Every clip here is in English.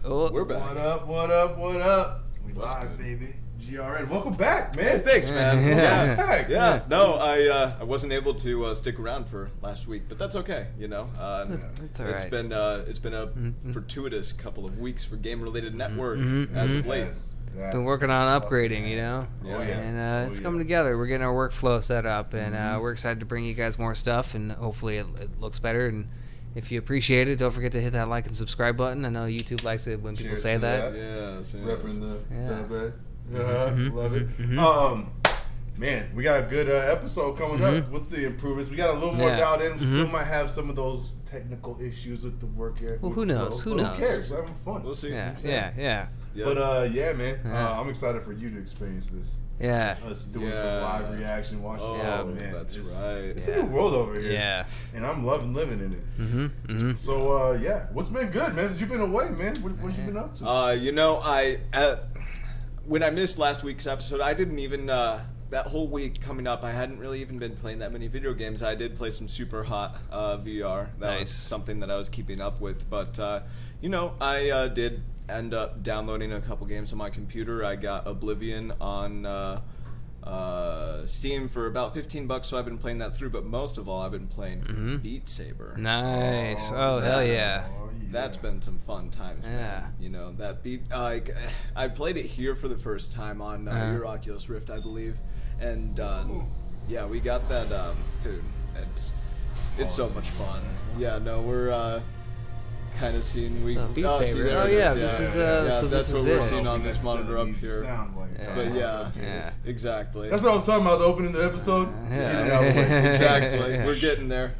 Oh. We're back. What up? We What's live, good? baby. GRN. Welcome back, man. Hey, thanks, man. Yeah. Back. Yeah. No, I wasn't able to stick around for last week, but that's okay. You know, That's all right. It's been a fortuitous couple of weeks for Game Related Network as of late. Yes. Been working on upgrading, you know? Yeah. Oh, yeah. And it's coming together. We're getting our workflow set up, and we're excited to bring you guys more stuff, and hopefully it looks better. And if you appreciate it, don't forget to hit that like and subscribe button. I know YouTube likes it when people Cheers say to that. Yes. Repping the Yeah. love it. Man, we got a good episode coming up with the improvements. We got a little more dialed in. We still might have some of those technical issues with the work here. Well, who knows? Who knows? Who cares? We're having fun. We'll see. Yeah. But yeah, man, Yeah. I'm excited for you to experience this. Yeah. Us doing some live reaction, watching. Oh, man, that's it's, right. It's a new world over here. Yeah. And I'm loving living in it. So yeah, what's been good, man? Since you've been away, man, what you been up to? You know, when I missed last week's episode, I didn't even that whole week coming up, I hadn't really even been playing that many video games. I did play some super hot VR. That was something that I was keeping up with. But you know, I did end up downloading a couple games on my computer. I got Oblivion on Steam for about $15, so I've been playing that through. But most of all, I've been playing Beat Saber. Nice. Oh, hell yeah. That's been some fun times, man. Yeah. You know, that beat. I played it here for the first time on your Oculus Rift, I believe, and yeah, we got that. Dude, it's so much fun. Yeah, no, we're kind of seeing Beat Saber. Oh yeah, this is so that's this what is we're it. seeing on this monitor up Need the here. sound like that. But yeah, Yeah. exactly. That's what I was talking about. The opening of the episode. Just Yeah. get it out of the way. Exactly.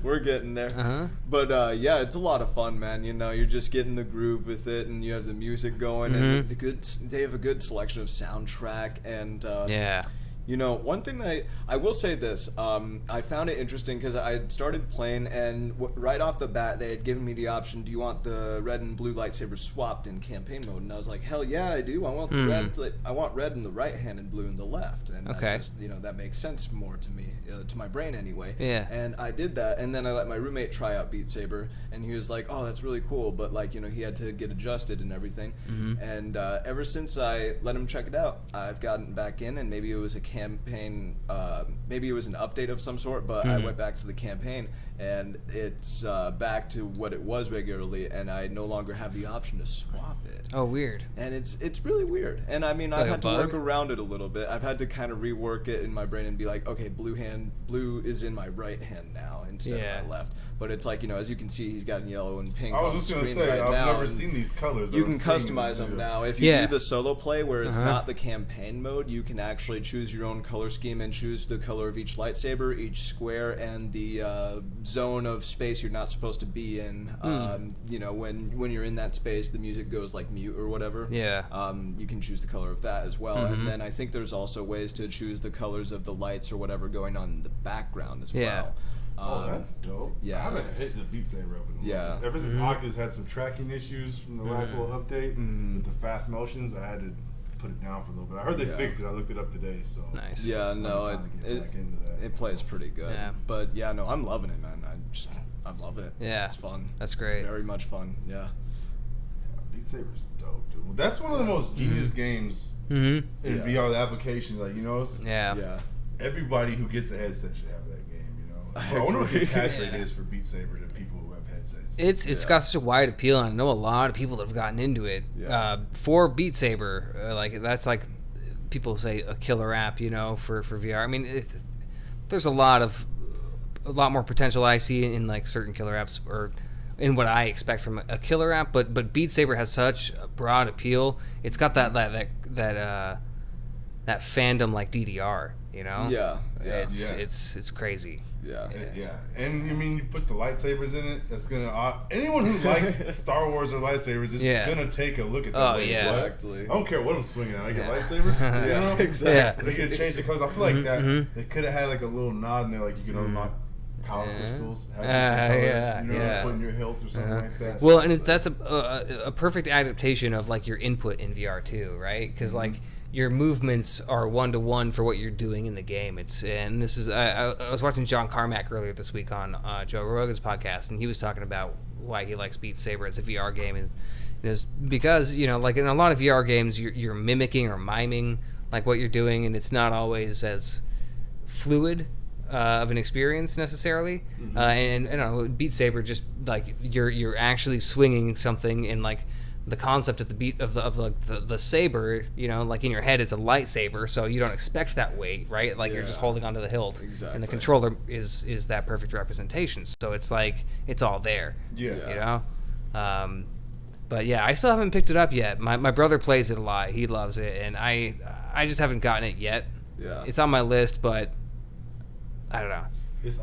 We're getting there. Uh-huh. But yeah, it's a lot of fun, man. You know, you're just getting the groove with it, and you have the music going, and they have a good selection of soundtrack, and Yeah. you know, one thing that I will say this, I found it interesting because I had started playing, and right off the bat, they had given me the option, do you want the red and blue lightsabers swapped in campaign mode? And I was like, hell yeah, I do. I want the red. I want red in the right hand and blue in the left. And Okay. I just, you know, that makes sense more to me, to my brain anyway. Yeah. And I did that, and then I let my roommate try out Beat Saber, and he was like, oh, that's really cool, but like, you know, he had to get adjusted and everything. And ever since I let him check it out, I've gotten back in, and maybe it was a campaign, maybe it was an update of some sort, but I went back to the campaign, and it's back to what it was regularly, and I no longer have the option to swap it. Oh, weird. And it's really weird. And I mean, I've Like a had to bug? work around it a little bit. I've had to kind of rework it in my brain and be like, okay, blue is in my right hand now instead of my left. But it's like, you know, as you can see, he's got yellow and pink I on the was just gonna screen say, right I've now, never and seen these colors. you I'm can seeing customize them them too. now. If you Yeah. do the solo play where it's not the campaign mode, you can actually choose your own color scheme and choose the color of each lightsaber, each square, and the zone of space you're not supposed to be in. You know, when you're in that space, the music goes like mute or whatever. Yeah. You can choose the color of that as well. And then I think there's also ways to choose the colors of the lights or whatever going on in the background as Yeah. well. Oh, that's dope. yeah. I haven't hit the Beat Saber up in a Yeah. while. Ever since Oculus had some tracking issues from the last little update with the fast motions, I had to put it down for a little bit. I heard they fixed it. I looked it up today, so Nice. Yeah, no, I'm trying to get back into that. it plays pretty good. Yeah. But yeah, no, I'm loving it, man. I'm loving it. Yeah. It's fun. That's great. Very much fun. Yeah. Beat Saber's dope, dude. Well, that's one of the most genius games Mm-hmm. in Yeah. VR. The application, like, you know, it's, Yeah. Yeah. everybody who gets a headset should have that game. You know, I I wonder what the agree. attach rate is for Beat Saber to people who have headsets. It's got such a wide appeal, and I know a lot of people that have gotten into it for Beat Saber. Like that's like people say a killer app, you know, for VR. I mean, there's a lot more potential I see in like certain killer apps or in what I expect from a killer app. But Beat Saber has such a broad appeal. It's got that fandom like DDR, you know. Yeah. Yeah. It's crazy. Yeah. Yeah, and you mean you put the lightsabers in it? That's gonna anyone who likes Star Wars or lightsabers is gonna take a look at that. Oh, yeah. Exactly. I don't care what I'm swinging at. I get lightsabers. Yeah, You know? exactly. They could change the colors. I feel like that they could have had like a little nod in there, like you could unlock power crystals, have different colors, you know, put in your hilt or something like that. Well, and that's a perfect adaptation of like your input in VR too, right? Because like your movements are 1-to-1 for what you're doing in the game. This is I was watching John Carmack earlier this week on Joe Rogan's podcast, and he was talking about why he likes Beat Saber as a VR game, is because, you know, like in a lot of VR games, you're mimicking or miming like what you're doing, and it's not always as fluid of an experience necessarily. And you know, Beat Saber, just like you're actually swinging something, in like the concept of the beat of the saber, you know, like in your head it's a lightsaber, so you don't expect that weight, right? Like you're just holding onto the hilt. Exactly. And the controller is that perfect representation, so it's like it's all there. You know. But yeah, I still haven't picked it up yet. My brother plays it a lot. He loves it, and I just haven't gotten it yet. It's on my list, but I don't know.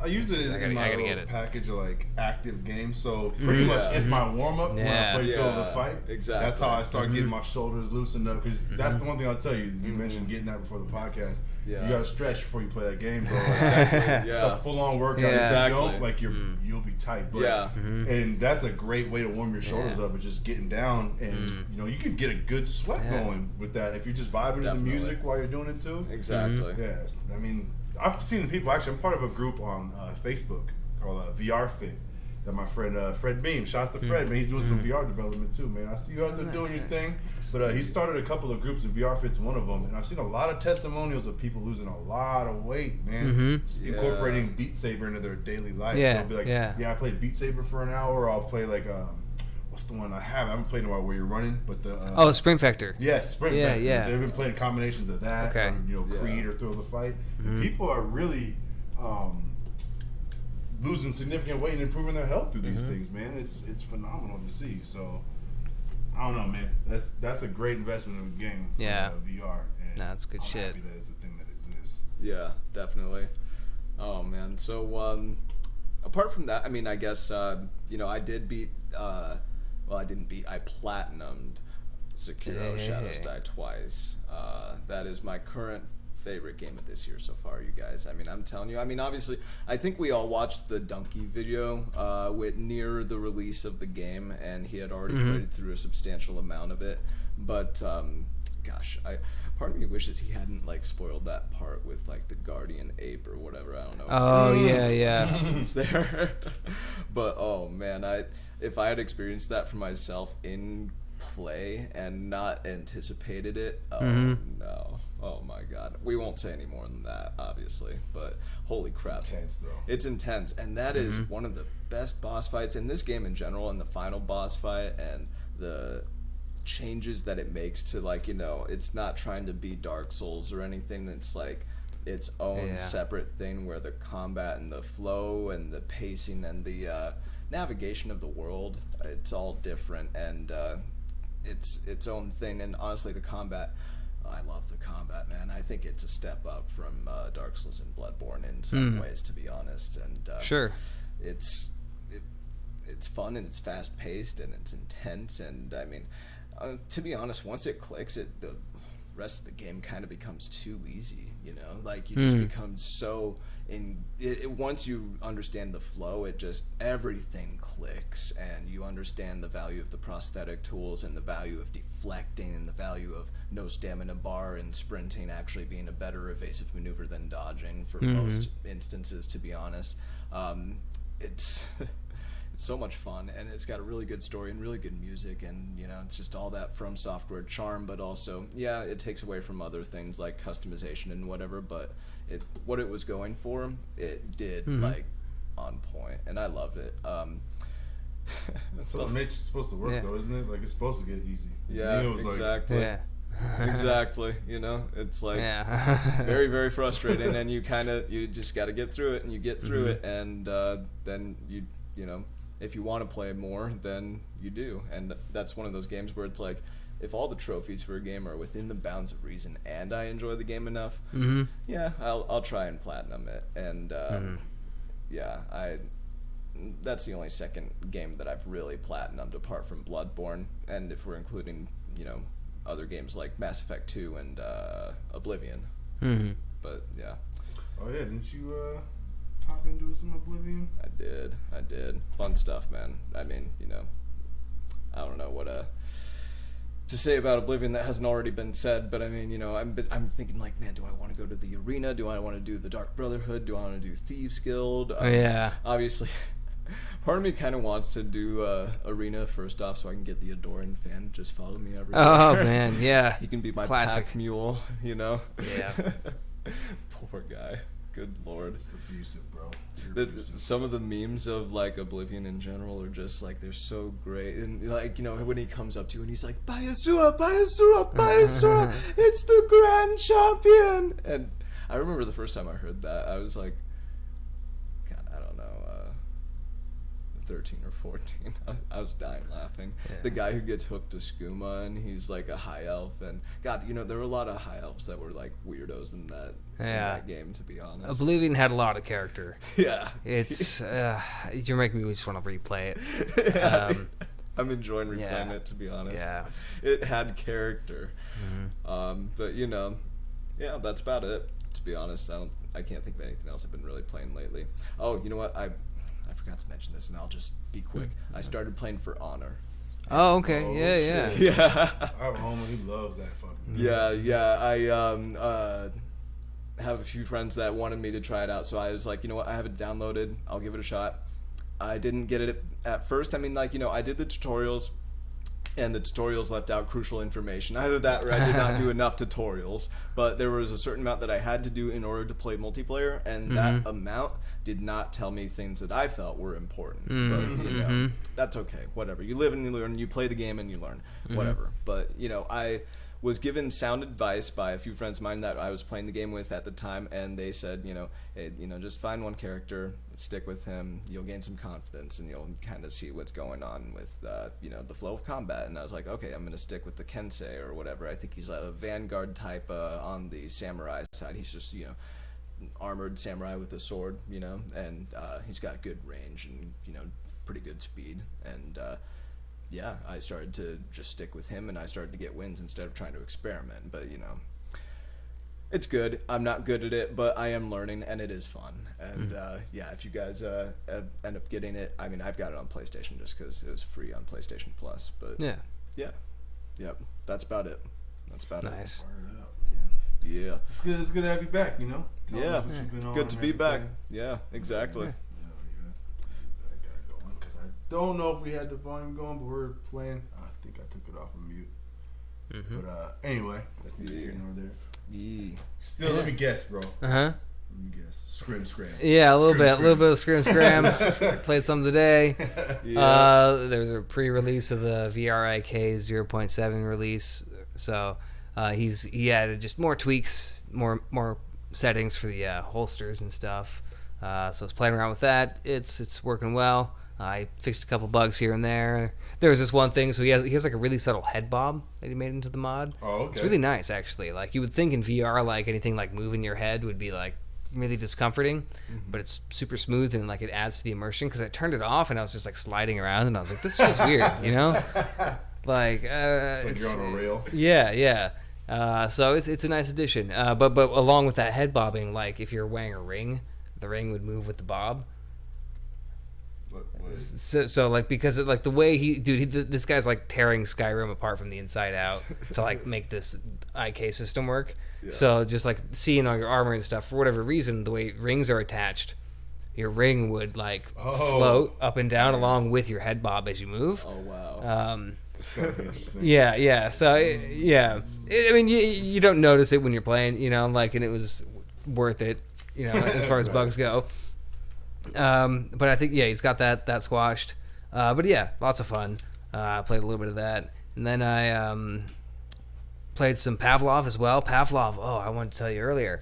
I use it in my little package of like active games, so pretty much it's my warm up when I play through the fight. Exactly. That's how I start getting my shoulders loosened up, because that's the one thing I'll tell you. You mentioned getting that before the podcast. You gotta stretch before you play that game, bro. Like, that's a full on workout. Exactly. You don't, like you'll be tight, but and that's a great way to warm your shoulders up, is just getting down, and you know, you could get a good sweat going with that if you're just vibing to the music while you're doing it too. Exactly. Yeah, I mean, I've seen the people. Actually, I'm part of a group on Facebook called VR Fit. That my friend Fred Beam, shouts to Fred, man. He's doing some VR development too, man. I see you out there doing your thing. But he started a couple of groups, and VR Fit's one of them. And I've seen a lot of testimonials of people losing a lot of weight, man. Incorporating Beat Saber into their daily life. They'll be like, I played Beat Saber for an hour, or I'll play like what's the one I haven't played in a while where you're running, but the Sprint Vector. Yes, Sprint Vector. They've been playing combinations of that, or, you know, Creed or Thrill of the Fight. People are really losing significant weight and improving their health through these things, man. It's phenomenal to see. So I don't know, man. That's a great investment in the game. VR. And that's good shit. I'm happy that it's a thing that exists. Yeah, definitely. Oh man. So apart from that, I mean, I guess you know, I did beat. I didn't beat. I platinumed Sekiro Shadows Die Twice. That is my current favorite game of this year so far, you guys. I mean, I'm telling you. I mean, obviously, I think we all watched the Donkey video near the release of the game, and he had already played through a substantial amount of it. But gosh, part of me wishes he hadn't like spoiled that part with like the guardian ape or whatever. I don't know. Oh yeah. It's there. But oh man, if I had experienced that for myself in play and not anticipated it, no. Oh my god. We won't say any more than that, obviously, but holy crap. It's intense, though. It's intense, and that is one of the best boss fights in this game in general, and the final boss fight, and the changes that it makes to, like, you know, it's not trying to be Dark Souls or anything. It's like its own separate thing where the combat and the flow and the pacing and the navigation of the world, it's all different, and it's its own thing. And honestly, the combat, I love the combat, man. I think it's a step up from Dark Souls and Bloodborne in some ways, to be honest. And it's fun, and it's fast paced, and it's intense. And I mean, to be honest, once it clicks, the rest of the game kind of becomes too easy. You know, like you just become so once you understand the flow, it just, everything clicks, and you understand the value of the prosthetic tools, and the value of deflecting, and the value of no stamina bar and sprinting actually being a better evasive maneuver than dodging for most instances, to be honest. It's so much fun, and it's got a really good story and really good music, and you know, it's just all that From Software charm, but also it takes away from other things like customization and whatever, but what it was going for, it did like on point, and I loved it. That's how it's supposed to work, though, isn't it? Like, it's supposed to get easy. Exactly. Exactly. You know, it's like very, very frustrating, and you just got to get through it, and you get through it, and then you know, if you want to play more, then you do. And that's one of those games where it's like, if all the trophies for a game are within the bounds of reason, and I enjoy the game enough, I'll try and platinum it. And that's the only second game that I've really platinumed apart from Bloodborne, and if we're including, you know, other games like Mass Effect 2 and Oblivion. But yeah. Oh yeah, didn't you hop into some Oblivion? I did. Fun stuff, man. I mean, you know, I don't know what to say about Oblivion that hasn't already been said, but I mean, you know, I'm thinking like, man, do I want to go to the arena? Do I want to do the Dark Brotherhood? Do I want to do Thieves Guild? Obviously, Part of me kind of wants to do Arena first off so I can get the adoring fan to just follow me everywhere. Oh, man, yeah. He can be my Classic pack mule, you know? Yeah. Poor guy. Good Lord. It's abusive, bro. Some of the memes of, like, Oblivion in general are just, like, they're so great. And, like, you know, when he comes up to you and he's like, Bayasura, Bayasura, Bayasura, it's the grand champion. And I remember the first time I heard that, I was like, 13 or 14. I was dying laughing. Yeah. The guy who gets hooked to skooma and he's like a high elf, and God, you know, there were a lot of high elves that were like weirdos in that game, to be honest. Oblivion had a lot of character. Yeah. It's you're making me just want to replay it. I'm enjoying replaying it, to be honest. Yeah. It had character. Mm-hmm. But you know, yeah, that's about it, to be honest. I can't think of anything else I've been really playing lately. Oh, you know what? I forgot to mention this, and I'll just be quick. I started playing For Honor. Oh, okay. Yeah. I have a homie who loves that fucking game. Yeah. I have a few friends that wanted me to try it out, so I was like, you know what? I have it downloaded. I'll give it a shot. I didn't get it at first. I mean, like, you know, I did the tutorials, and the tutorials left out crucial information. Either that or I did not do enough tutorials. But there was a certain amount that I had to do in order to play multiplayer, and that amount did not tell me things that I felt were important. But, you know, that's okay. Whatever. You live and you learn. You play the game and you learn. Whatever. But, you know, I was given sound advice by a few friends of mine that I was playing the game with at the time, and they said, you know, hey, you know, just find one character, stick with him, you'll gain some confidence, and you'll kind of see what's going on with, you know, the flow of combat. And I was like, okay, I'm going to stick with the Kensei or whatever. I think he's a Vanguard type on the samurai side. He's just, you know, armored samurai with a sword, you know, and he's got good range and, you know, pretty good speed. And yeah, I started to just stick with him, and I started to get wins instead of trying to experiment. But, you know, it's good. I'm not good at it, but I am learning, and it is fun. And yeah, if you guys end up getting it, I mean, I've got it on PlayStation just because it was free on PlayStation Plus. But yeah, that's about it. Nice. Yeah. It's good to have you back, you know? Yeah, good to be back. Yeah, exactly. Don't know if we had the volume going, but we're playing. I think I took it off of mute. But anyway, that's neither here nor there. Yeah. Still, let me guess, bro. Let me guess. Scram. Yeah, a little bit of scram. Played some today. There's a pre-release of the VRIK 0.7 release, so he added just more tweaks, more settings for the holsters and stuff. So I was playing around with that. It's working well. I fixed a couple bugs here and there. There was this one thing, so he has like a really subtle head bob that he made into the mod. Oh, okay. It's really nice, actually. Like, you would think in VR, like, anything like moving your head would be like really discomforting, but it's super smooth and like it adds to the immersion. Because I turned it off and I was just like sliding around and I was like, this feels weird, you know? Like, it's you're on a rail. Yeah. So it's a nice addition. But along with that head bobbing, like if you're wearing a ring, the ring would move with the bob. So like, because of, like, the way this guy's like tearing Skyrim apart from the inside out to like make this IK system work. So just like seeing all your armor and stuff, for whatever reason, the way rings are attached, your ring would like float up and down along with your head bob as you move. Oh wow. Yeah. So I mean, you don't notice it when you're playing, you know, like, and it was worth it, you know, as far as bugs go. But I think, he's got that squashed. But yeah, lots of fun. I played a little bit of that. And then I played some Pavlov as well. Pavlov, I wanted to tell you earlier.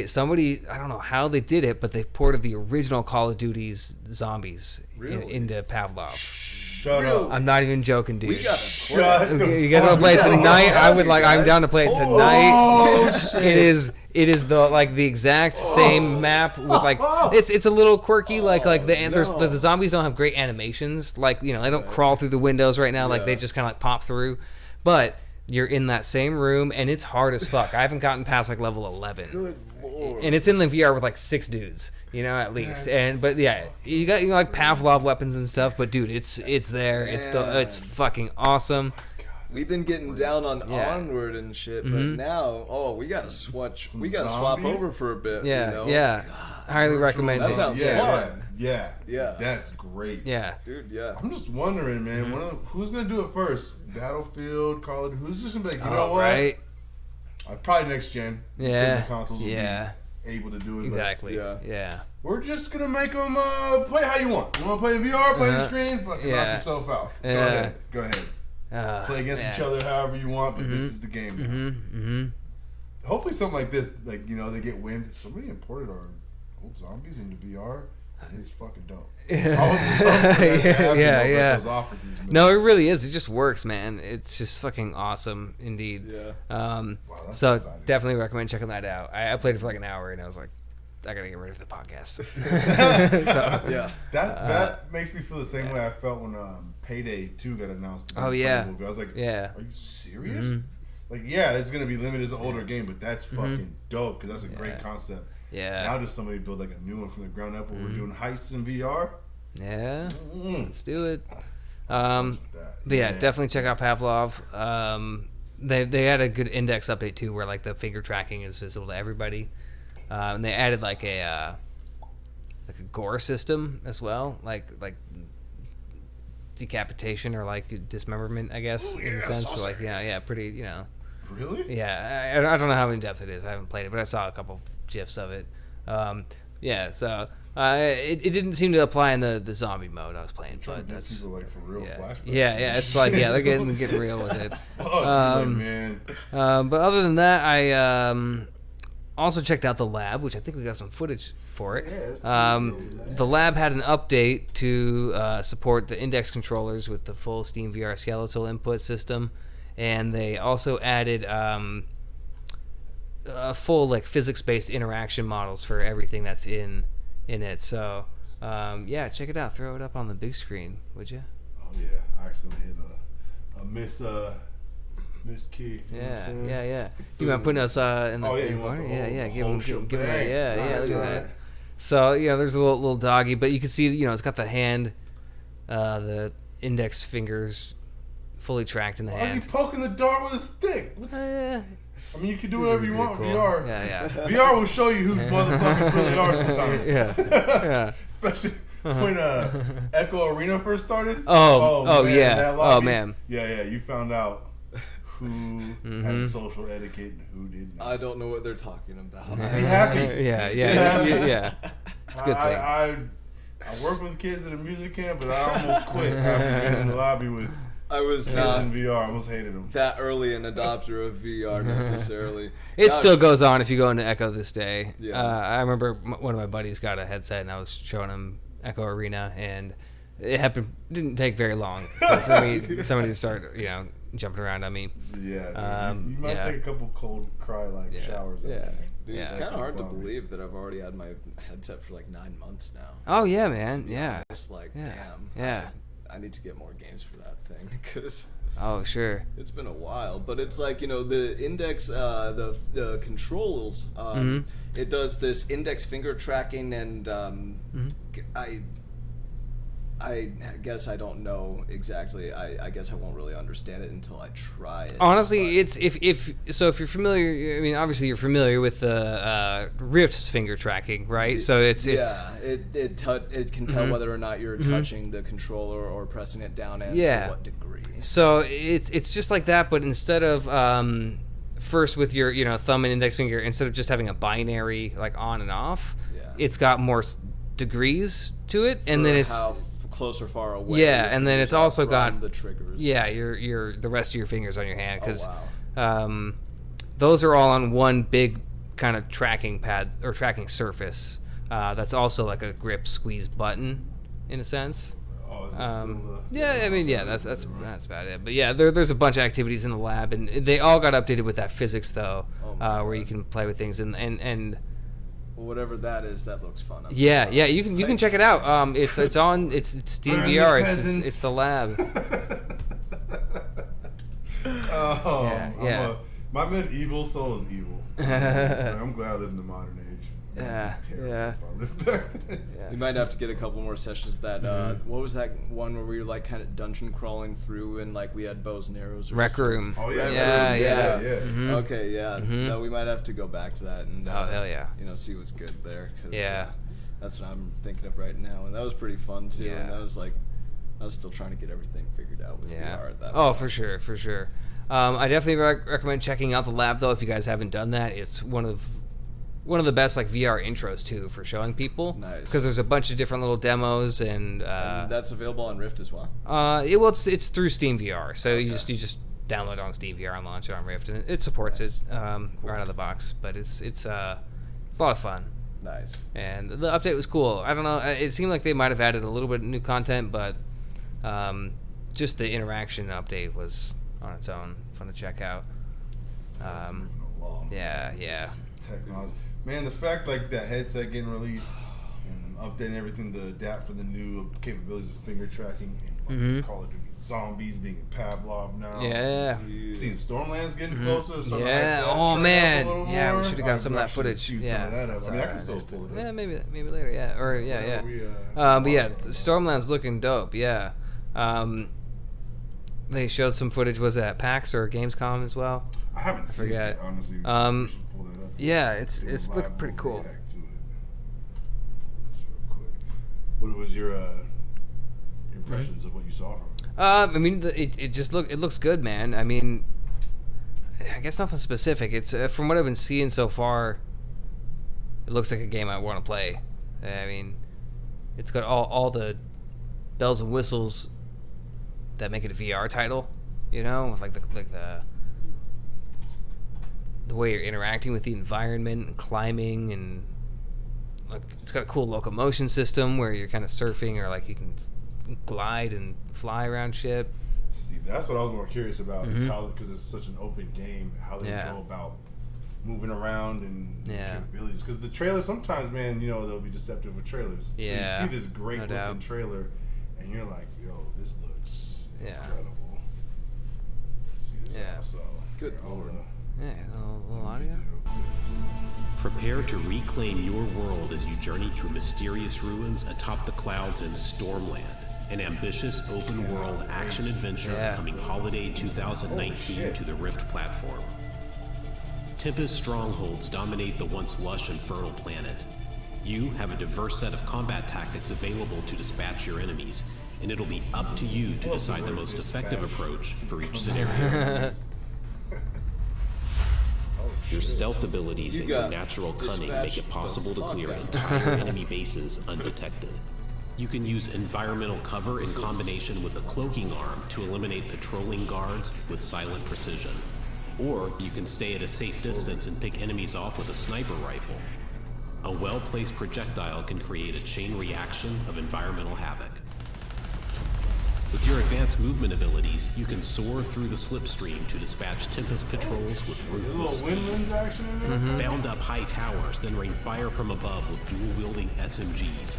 Somebody, I don't know how they did it, but they ported the original Call of Duty's zombies into Pavlov. Shut up. I'm not even joking, dude. We gotta you guys want to play it tonight? I'm down to play it tonight. Oh, shit. It is the exact same map with like it's a little quirky, like the zombies don't have great animations, like, you know, they don't crawl through the windows right now, like they just kind of like pop through, but you're in that same room and it's hard as fuck. I haven't gotten past like level 11. Good Lord. And it's in the VR with like 6 dudes, you know, at least. But yeah, you got like Pavlov weapons and stuff, but dude, it's there. It's fucking awesome. We've been getting down on Onward and shit, but now, we gotta switch. We gotta swap over for a bit. Yeah, you know? yeah. Highly recommend That it. sounds fun. Yeah. Yeah. That's great. Yeah. Dude, yeah. I'm just wondering, man, who's going to do it first? Battlefield, Call of Duty, who's just going to be like, you know what? Right. Probably next gen. Yeah. Because the consoles will be able to do it. Exactly. Like, Yeah. we're just going to make them play how you want. You want to play in VR, play the screen, fucking knock yourself out. Go ahead. Play against each other however you want, but this is the game now. Hopefully something like this, like, you know, they get wind. Somebody imported our old zombies into VR. It's fucking dope. Yeah. No, it really is. It just works, man. It's just fucking awesome, indeed. Yeah. Wow, so exciting. Definitely recommend checking that out. I played it for like an hour, and I was like, I gotta get ready for the podcast. So, yeah, that makes me feel the same way I felt when Payday 2 got announced. Movie. I was like, are you serious? Like, yeah, it's gonna be limited as an older game, but that's fucking dope because that's a great concept. Yeah. Now does somebody build like a new one from the ground up where we're doing heists in VR? Yeah. Let's do it. But yeah, definitely check out Pavlov. They had a good index update too, where like the finger tracking is visible to everybody, and they added like a gore system as well, like decapitation or like dismemberment, I guess, in a sense. So like pretty, you know. Really? Yeah, I don't know how in depth it is. I haven't played it, but I saw a couple GIFs of it. So it didn't seem to apply in the zombie mode I was playing, but that's people like for real flashbacks. Yeah, it's like they're getting real with it. Man. But other than that, I also checked out the lab, which I think we got some footage for it. The lab had an update to support the index controllers with the full Steam VR skeletal input system, and they also added full like physics-based interaction models for everything that's in it. So check it out. Throw it up on the big screen, would you? Oh yeah, I accidentally hit a miss key. Yeah. You mind putting us in the corner? Give him look at that. So there's a little doggy, but you can see it's got the hand, the index fingers fully tracked in the hand. Why is he poking the dog with a stick? I mean, you can do whatever you want with VR. Yeah. VR will show you who motherfuckers really are sometimes. Yeah. Especially when Echo Arena first started. Oh yeah. Oh man. Yeah. You found out who had social etiquette and who did not. I don't know what they're talking about. Be happy. Yeah. It's a good thing. I work with kids at a music camp, but I almost quit after being in the lobby with. I was kids in VR. I almost hated them. That early an adopter of VR necessarily. It still goes on if you go into Echo this day. Yeah. I remember one of my buddies got a headset, and I was showing him Echo Arena, and it didn't take very long for me, somebody to start, jumping around on me. Yeah, you might take a couple cold cry showers. Dude, it's kind of hard to believe that I've already had my headset for like 9 months now. Oh yeah, man. Yeah. It's like, damn. Yeah. I need to get more games for that thing because sure, it's been a while. But it's like the index, the controls. It does this index finger tracking, and I guess I don't know exactly. I guess I won't really understand it until I try it. Honestly, it's if you're familiar. I mean, obviously you're familiar with the Rift's finger tracking, right? So it can tell whether or not you're touching the controller or pressing it down, and to what degree. So it's just like that, but instead of first with your thumb and index finger, instead of just having a binary like on and off, it's got more degrees to it, and then it's close or far away. Yeah, and then it's also got the triggers. Yeah, your the rest of your fingers on your hand, because those are all on one big kind of tracking pad or tracking surface. That's also like a grip squeeze button, in a sense. That's about it. But yeah, there's a bunch of activities in the lab, and they all got updated with that physics though, where you can play with things and. Whatever that is, that looks fun. You can check it out. It's Steam VR. It's the lab. My medieval soul is evil. I'm glad I live in the modern age. Yeah. You might have to get a couple more sessions. That what was that one where we were like kind of dungeon crawling through and like we had bows and arrows? Rec Room. Oh yeah, yeah. Mm-hmm. Okay, yeah. No, we might have to go back to that and hell yeah. See what's good there. Cause, yeah. That's what I'm thinking of right now, and that was pretty fun too. Yeah. And I was still trying to get everything figured out with VR at that point. For sure. I definitely recommend checking out the lab though if you guys haven't done that. It's one of the best like VR intros too for showing people. Nice. Because there's a bunch of different little demos and that's available on Rift as well. It's through Steam VR, so you just download it on Steam VR and launch it on Rift, and it supports it right out of the box. But it's a lot of fun. Nice. And the update was cool. I don't know. It seemed like they might have added a little bit of new content, but just the interaction update was on its own fun to check out. Yeah. Technology. Man, the fact like that headset getting released and updating everything to adapt for the new capabilities of finger tracking and Call of Duty Zombies being Pavlov now. Yeah. Seeing Stormlands getting closer. Yeah. Oh man. Yeah, we should have got some of that footage. Yeah. Some of that up. I mean, I can still pull it up. Yeah, maybe later. Yeah. Or yeah. But yeah, Stormland's looking dope. Yeah. They showed some footage. Was it at PAX or Gamescom as well? I haven't seen it, honestly. We should pull that up. Yeah, it's looking pretty cool. What was your impressions of what you saw from it? I mean, it looks good, man. I mean, I guess nothing specific. It's from what I've been seeing so far, it looks like a game I want to play. I mean, it's got all the bells and whistles that make it a VR title. Like the way you're interacting with the environment and climbing, and like it's got a cool locomotion system where you're kind of surfing or like you can glide and fly around ship. See, that's what I was more curious about is how, because it's such an open game, how they go about moving around and capabilities. Because the trailers sometimes, man, they'll be deceptive with trailers. Yeah, so you see this great looking trailer, and you're like, yo, this looks incredible. See this also. Good lord. Yeah, a little audio. Prepare to reclaim your world as you journey through mysterious ruins atop the clouds in Stormland, an ambitious open-world action-adventure coming holiday 2019 to the Rift platform. Tempest strongholds dominate the once lush and fertile planet. You have a diverse set of combat tactics available to dispatch your enemies, and it'll be up to you to decide the most effective approach for each scenario. Your stealth abilities and your natural cunning make it possible to clear entire enemy bases undetected. You can use environmental cover in combination with a cloaking arm to eliminate patrolling guards with silent precision. Or you can stay at a safe distance and pick enemies off with a sniper rifle. A well-placed projectile can create a chain reaction of environmental havoc. With your advanced movement abilities, you can soar through the slipstream to dispatch Tempest patrols with ruthless speed. Bound up high towers, then rain fire from above with dual-wielding SMGs.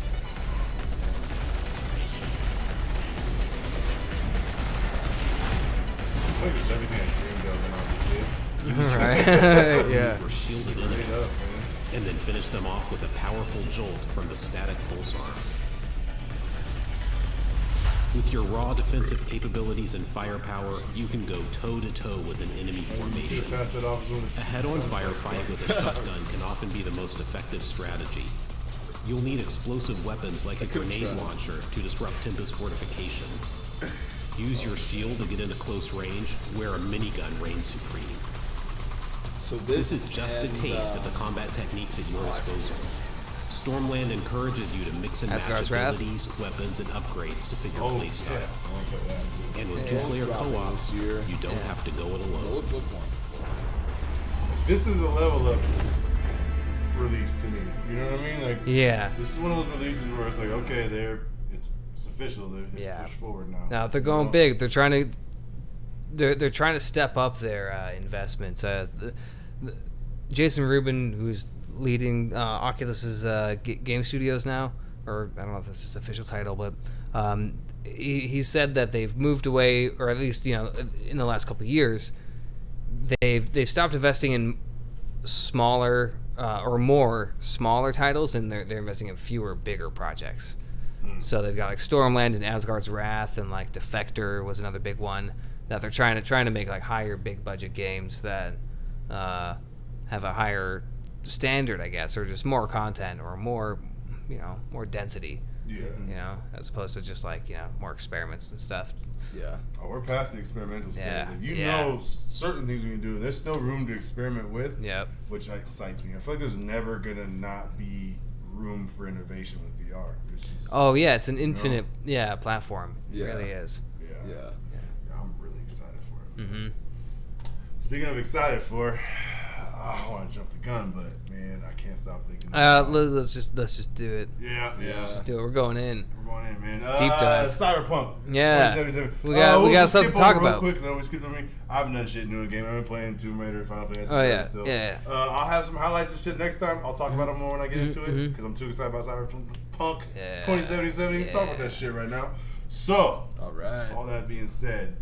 Right. Yeah. For shielded enemies, and then finish them off with a powerful jolt from the static pulse arm. With your raw defensive capabilities and firepower, you can go toe-to-toe with an enemy formation. A head-on firefight with a shotgun can often be the most effective strategy. You'll need explosive weapons like a grenade launcher to disrupt Tempest fortifications. Use your shield to get into close range, where a minigun reigns supreme. So this is just a taste of the combat techniques at your disposal. Stormland encourages you to mix and match abilities, weapons, and upgrades to fit your playstyle. And with two-player co-op, you don't have to go it alone. This is a level up release to me. You know what I mean? Like, this is one of those releases where it's like, okay, it's official. It's pushed forward now. Now they're going big. They're trying to step up their investments. Jason Rubin, who's leading Oculus's game studios now, or I don't know if this is his official title, but he said that they've moved away, or at least in the last couple of years, they've stopped investing in smaller or more smaller titles, and they're investing in fewer bigger projects. So they've got like Stormland and Asgard's Wrath, and like Defector was another big one that they're trying to make like higher big budget games that have a higher standard, I guess, or just more content or more density. Yeah. As opposed to just like more experiments and stuff. Yeah. Oh, we're past the experimental stage. Yeah. Certain things we can do. There's still room to experiment with. Yep. Which excites me. I feel like there's never gonna not be room for innovation with VR. It's an infinite platform. It really is. Yeah. I'm really excited for it. Mm-hmm. Speaking of excited for, I want to jump the gun, but man, I can't stop thinking. Let's just do it. Yeah. Let's just do it. We're going in, man. Deep dive. Cyberpunk. Yeah. We got stuff to talk about. Real quick, because I skipped on me. I haven't done shit new in the game. I've been playing Tomb Raider, Final Fantasy. Oh yeah. Still. Yeah. I'll have some highlights of shit next time. I'll talk about them more when I get into it, because I'm too excited about Cyberpunk 2077. You can talk about that shit right now. So, all right. All that being said,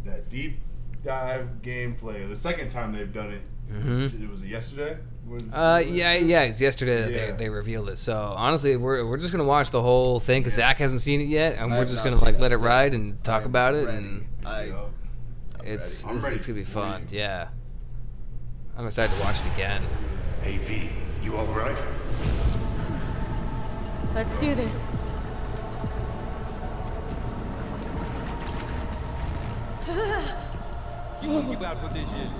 that deep dive gameplay, the second time they've done it. Mm-hmm. It was yesterday. It's yesterday that they revealed it. So honestly, we're just gonna watch the whole thing because Zach hasn't seen it yet, and we're just gonna like let it ride and talk about it, and it's gonna be fun. Yeah, I'm excited to watch it again. Hey V, you all right? Let's do this. You won't give out what this is.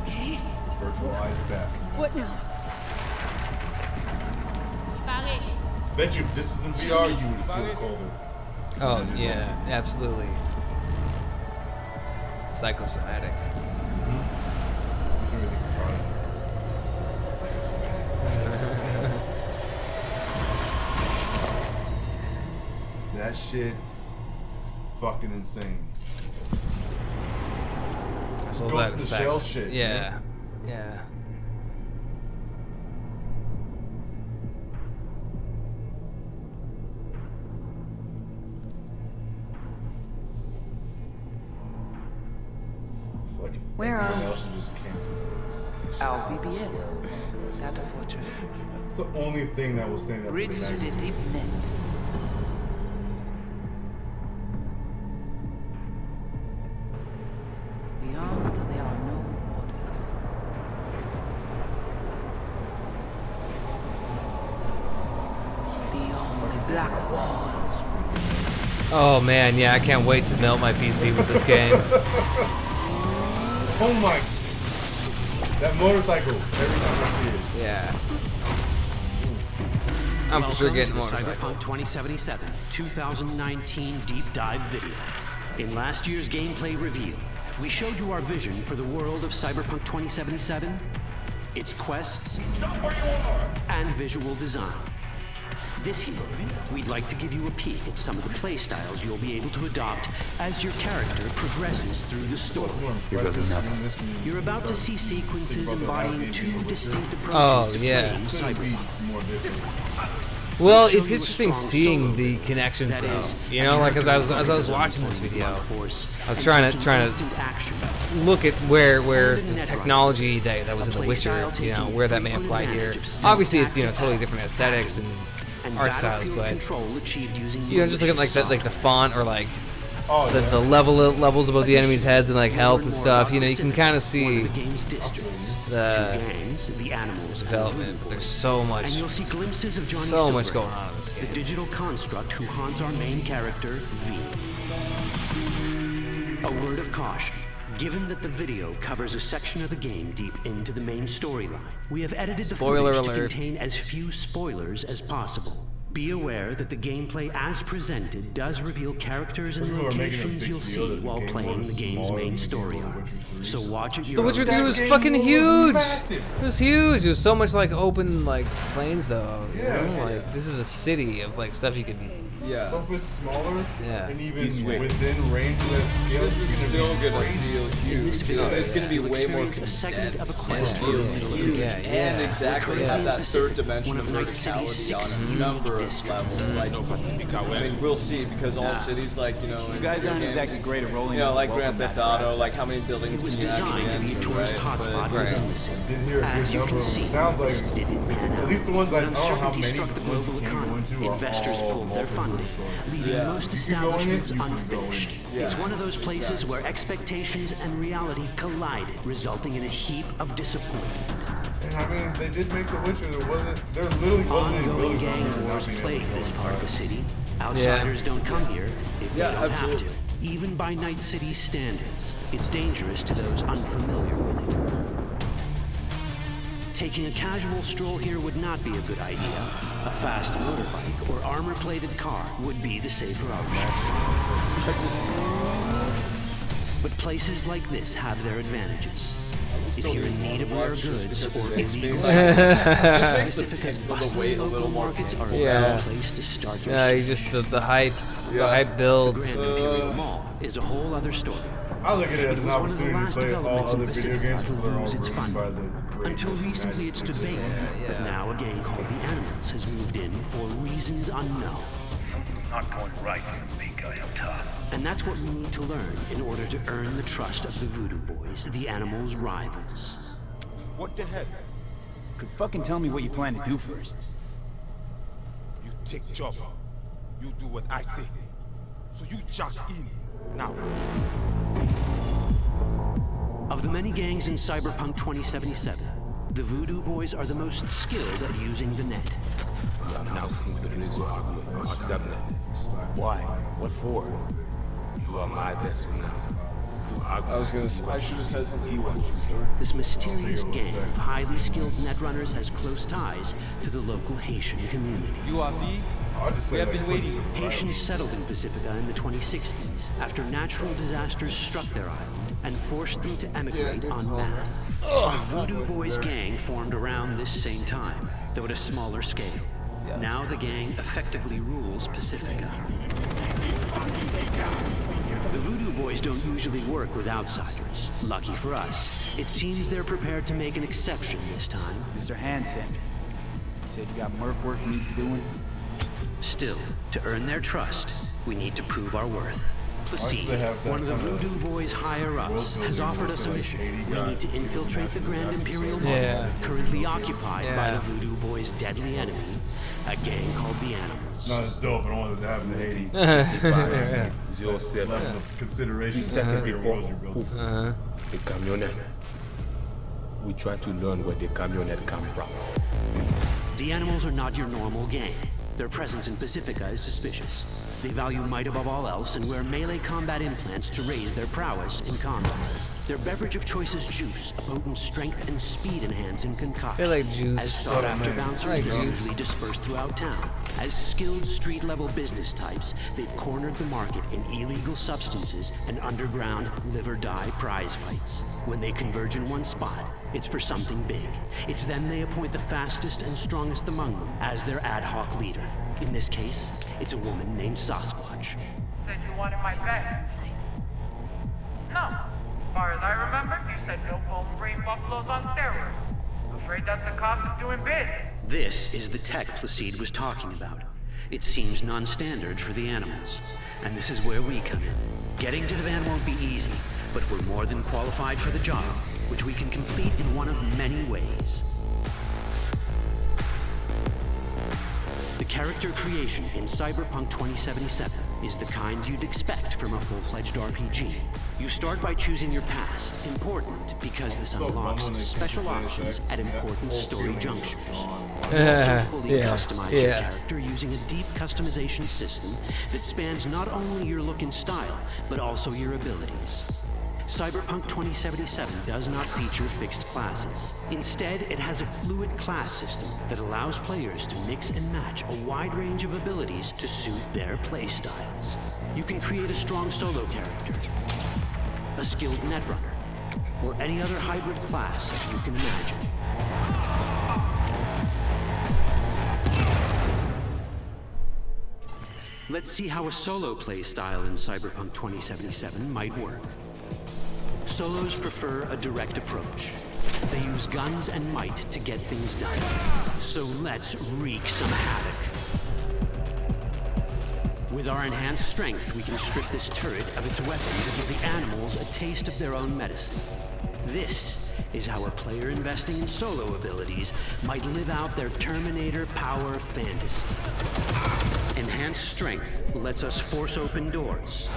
Okay. Virtual ice bath. What now? Bet you if this was in VR, you would feel colder. Oh yeah, absolutely. Psychosomatic. That shit is fucking insane. That's all Ghost that in the effect. Shell shit. Yeah. Where are we? LVBS. Data Fortress. It's the only thing that will stand up. Bridge to the deep net. Beyond there are no borders. Beyond the black walls. Oh man, yeah, I can't wait to melt my PC with this game. Oh my! That motorcycle. Every time I see it. Yeah. I'm for sure getting more. Cyberpunk 2077 2019 deep dive video. In last year's gameplay review, we showed you our vision for the world of Cyberpunk 2077, its quests, and visual design. This year, we'd like to give you a peek at some of the playstyles you'll be able to adopt as your character progresses through the story. You're about to see sequences embodying two distinct approaches to playing Cyberpunk. Well, it's interesting seeing the connections, though. You know, like as I was watching this video, I was trying to look at where the technology that was in The Witcher, where that may apply here. Obviously, it's totally different aesthetics and art styles, but just looking at like the font or like the levels above the enemies' heads and like health and stuff. You can kind of see the development. But there's so much, and you'll see glimpses of Johnny so much going on in this game. The digital construct who haunts our main character, V. A word of caution. Given that the video covers a section of the game deep into the main storyline, we have edited the footage to contain as few spoilers as possible. Be aware that the gameplay as presented does reveal characters and locations you'll see while playing the game's main story arc. So watch it. The Witcher 3 was fucking huge. It was huge. It was so much like open like plains though. Like this is a city of like stuff you could Yeah. So if it's smaller and even He's within range of that scale, This is still gonna feel huge. video, It's gonna be way more experience a segment of a condensed. quest Feel in the middle of the huge game. and exactly have that third dimension One of of Night City's verticality on 6 a number of districts. levels. Like, I mean, we'll see because all cities, like you guys aren't games, exactly great at rolling. like Grand Theft Auto, like how many buildings It was can you actually designed to be a enter, tourist right? hotspot But- within the city. I did hear a As good you number can of see, them. Sounds like this didn't pan at out. least the ones I When don't know how uncertainty many struck the ones you global can go economy, into are investors all pulled their multiple funding, stories. leaving Yeah. most You can go in it, establishments you can go in unfinished. it. Yeah. It's one of those places where expectations and reality collided, resulting in a heap of disappointment. And I mean, they did make The Witcher. There literally wasn't any Ongoing buildings gang on there wars not being plague able to this go part of the inside. city. Outsiders don't come here if they Yeah, don't absolutely. have to. Even by Night City's standards, it's dangerous to those unfamiliar with it. Taking a casual stroll here would not be a good idea. A fast motorbike or armor-plated car would be the safer option. But places like this have their advantages. If you're in need of rare goods or illegal Pacifica's bustling local markets are a Yeah. good place to start your Yeah, search. you just the hype The builds. Grand Imperial Mall is a whole other story. I look at it as It an was one of the opportunity to last play all developments in other video Pacifica games to because they're all lose its ruined by funding. the Until greatness of recently it stood United vacant, States. but now a gang called the Animals has moved in for reasons unknown. Something's not going right. You think I am tough. And that's what we need to learn in order to earn the trust of the Voodoo Boys, the Animals' rivals. What the hell? Could fucking tell me what you plan to do first. You take job. You do what I say. So you jack in. Now. Of the many gangs in Cyberpunk 2077, the Voodoo Boys are the most skilled at using the net. You have now seen the Rizzo Aglo, or Sabna. Why? What for? You are my vessel now. I should have said something. This mysterious gang of highly skilled netrunners has close ties to the local Haitian community. You are V. I'll just say, We have like, been waiting. Haitians settled in Pacifica in the 2060s after natural disasters struck their island and forced them to emigrate en masse. The Voodoo Boys gang formed around this same time, though at a smaller scale. Now the gang effectively rules Pacifica. The Voodoo Boys don't usually work with outsiders. Lucky for us, it seems they're prepared to make an exception this time. Mr. Hansen. Said you got merc work needs doing? Still, to earn their trust, we need to prove our worth. Placide, they have that one of the kind of Voodoo Boys' higher-ups, has offered us a like mission. 80 We guys need to to infiltrate the Grand Imperial Mall, Yeah. currently occupied by Yeah. the Voodoo Boys' deadly enemy, a gang called the Animals. It's not as dope. I don't want it to happen in Haiti. 07. Level of consideration. We set it before. World you're building. The camionette. We try to learn where the camionette come from. The Animals are not your normal gang. Their presence in Pacifica is suspicious. They value might above all else and wear melee combat implants to raise their prowess in combat. Their beverage of choice is juice, a potent strength and speed enhancing concoction. I like juice. As sought after man. bouncers, I like they're juice. usually dispersed throughout town. As skilled street level business types, they've cornered the market in illegal substances and underground live or die prize fights. When they converge in one spot, it's for something big. It's then they appoint the fastest and strongest among them as their ad hoc leader. In this case, it's a woman named Sasquatch. Said you wanted my vest. No. As far as I remember, you said no bone brain buffaloes on steroids. Afraid that's the cost of doing biz. This is the tech Placide was talking about. It seems non-standard for the Animals. And this is where we come in. Getting to the van won't be easy, but we're more than qualified for the job, which we can complete in one of many ways. The character creation in Cyberpunk 2077 is the kind you'd expect from a full-fledged RPG. You start by choosing your past, important because this unlocks special options at important story junctures. You also fully customize your character using a deep customization system that spans not only your look and style, but also your abilities. Cyberpunk 2077 does not feature fixed classes. Instead, it has a fluid class system that allows players to mix and match a wide range of abilities to suit their playstyles. You can create a strong solo character, a skilled netrunner, or any other hybrid class that you can imagine. let's see how a solo play style in Cyberpunk 2077 might work. Solos prefer a direct approach. They use guns and might to get things done. So let's wreak some havoc. With our enhanced strength, we can strip this turret of its weapons and give the animals a taste of their own medicine. This is how a player investing in solo abilities might live out their Terminator power fantasy. Enhanced strength lets us force open doors,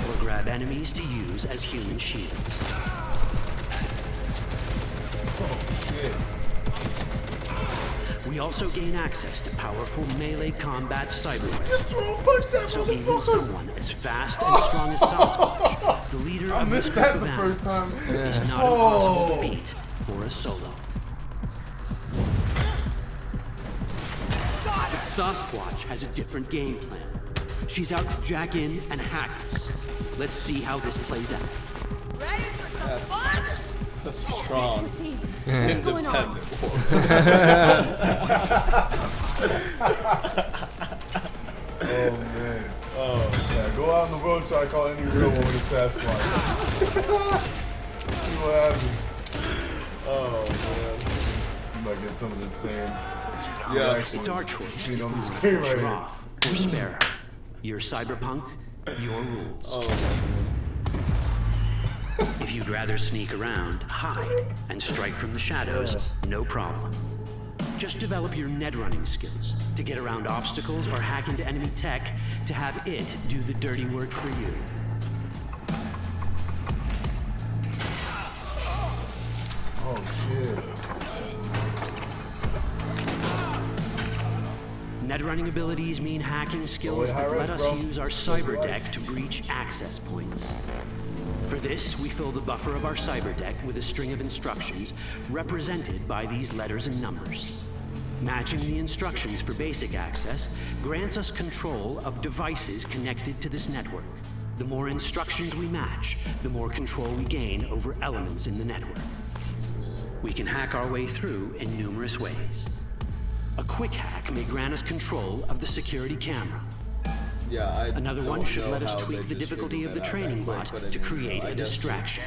or grab enemies to use as human shields. Oh, shit. We also gain access to powerful melee combat cyberware. So even someone as fast and strong as Sasquatch, the leader of this group of animals, is not impossible to beat for a solo. But Sasquatch has a different game plan. She's out to jack in and hack us. Let's see how this plays out. Ready for some fun? That's strong. What's going on? Oh man. Oh yeah. Go out on the road, try to call any real woman a Sasquatch. See what happens. Oh man. You might get some of the same. Yeah. It's our choice. You know, If we screen push right her here. off or spare her. You're Cyberpunk, your rules. Oh. If you'd rather sneak around, hide, and strike from the shadows, no problem. Just develop your net running skills to get around obstacles or hack into enemy tech to have it do the dirty work for you. Oh shit. Net running abilities mean hacking skills that let us use our cyber deck to breach access points. For this, we fill the buffer of our cyber deck with a string of instructions represented by these letters and numbers. Matching the instructions for basic access grants us control of devices connected to this network. The more instructions we match, the more control we gain over elements in the network. We can hack our way through in numerous ways. A quick hack may grant us control of the security camera. Yeah, Another one should let us tweak the difficulty of the training bot to create a distraction.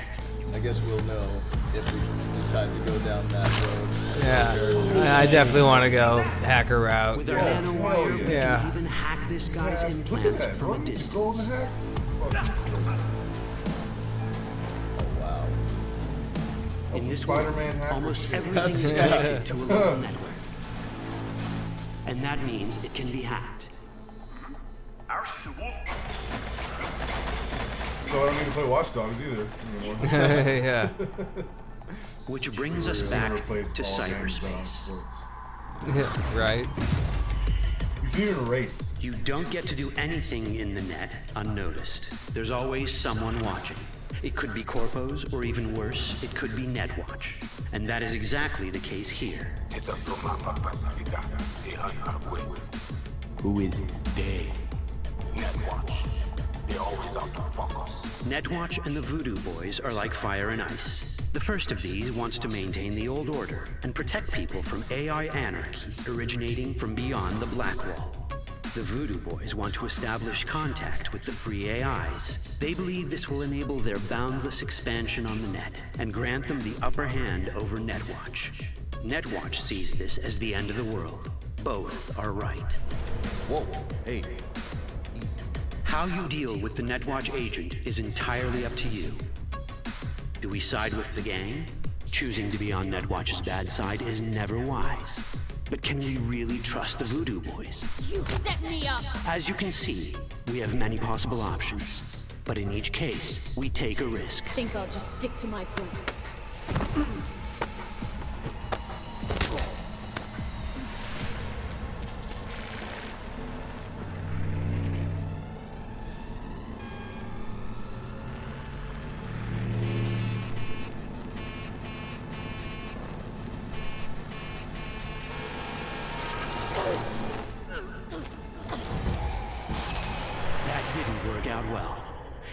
I guess we'll know if we decide to go down that road. Yeah, I definitely want to go hacker route. With our nanowire, we can even hack this guy's implants from a distance. Wow. In this world, almost everything is connected to a local network. And that means it can be hacked. So I don't need to play Watch Dogs either anymore. Yeah. Which brings us back to cyberspace. Right. You can even race. You don't get to do anything in the net unnoticed. There's always someone watching. It could be corpos, or even worse, it could be Netwatch. And that is exactly the case here. Who is it? They. Netwatch. They're always out to fuck us. Netwatch and the Voodoo Boys are like fire and ice. The first of these wants to maintain the old order and protect people from AI anarchy originating from beyond the Black Wall. The Voodoo Boys want to establish contact with the free AIs. They believe this will enable their boundless expansion on the net and grant them the upper hand over Netwatch. Netwatch sees this as the end of the world. Both are right. Whoa. Hey. How you deal with the Netwatch agent is entirely up to you. Do we side with the gang? Choosing to be on Netwatch's bad side is never wise. But can we really trust the Voodoo Boys? You set me up! As you can see, we have many possible options. But in each case, we take a risk. Think I'll just stick to my plan.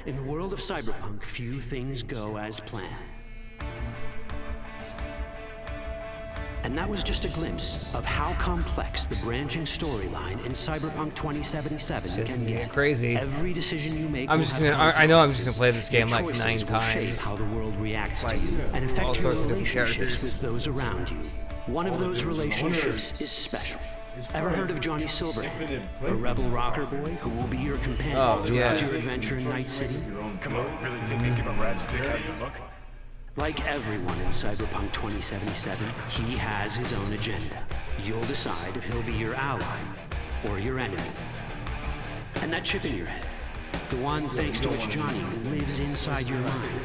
In the world of cyberpunk, few things go as planned. And that was just a glimpse of how complex the branching storyline in Cyberpunk 2077 can get. Crazy. Every decision you make I know I'm just gonna play this game like 9 times. How the world reacts to you and affect all your sorts of different relationships characters. with those around you. One of those relationships is special. Ever heard of Johnny Silverhand, a rebel rocker boy who will be your companion throughout your adventure in Night City? Come on, really think you give a rat's dick how you look? Like everyone in Cyberpunk 2077, he has his own agenda. You'll decide if he'll be your ally or your enemy. And that chip in your head, the one thanks to which Johnny lives inside your mind.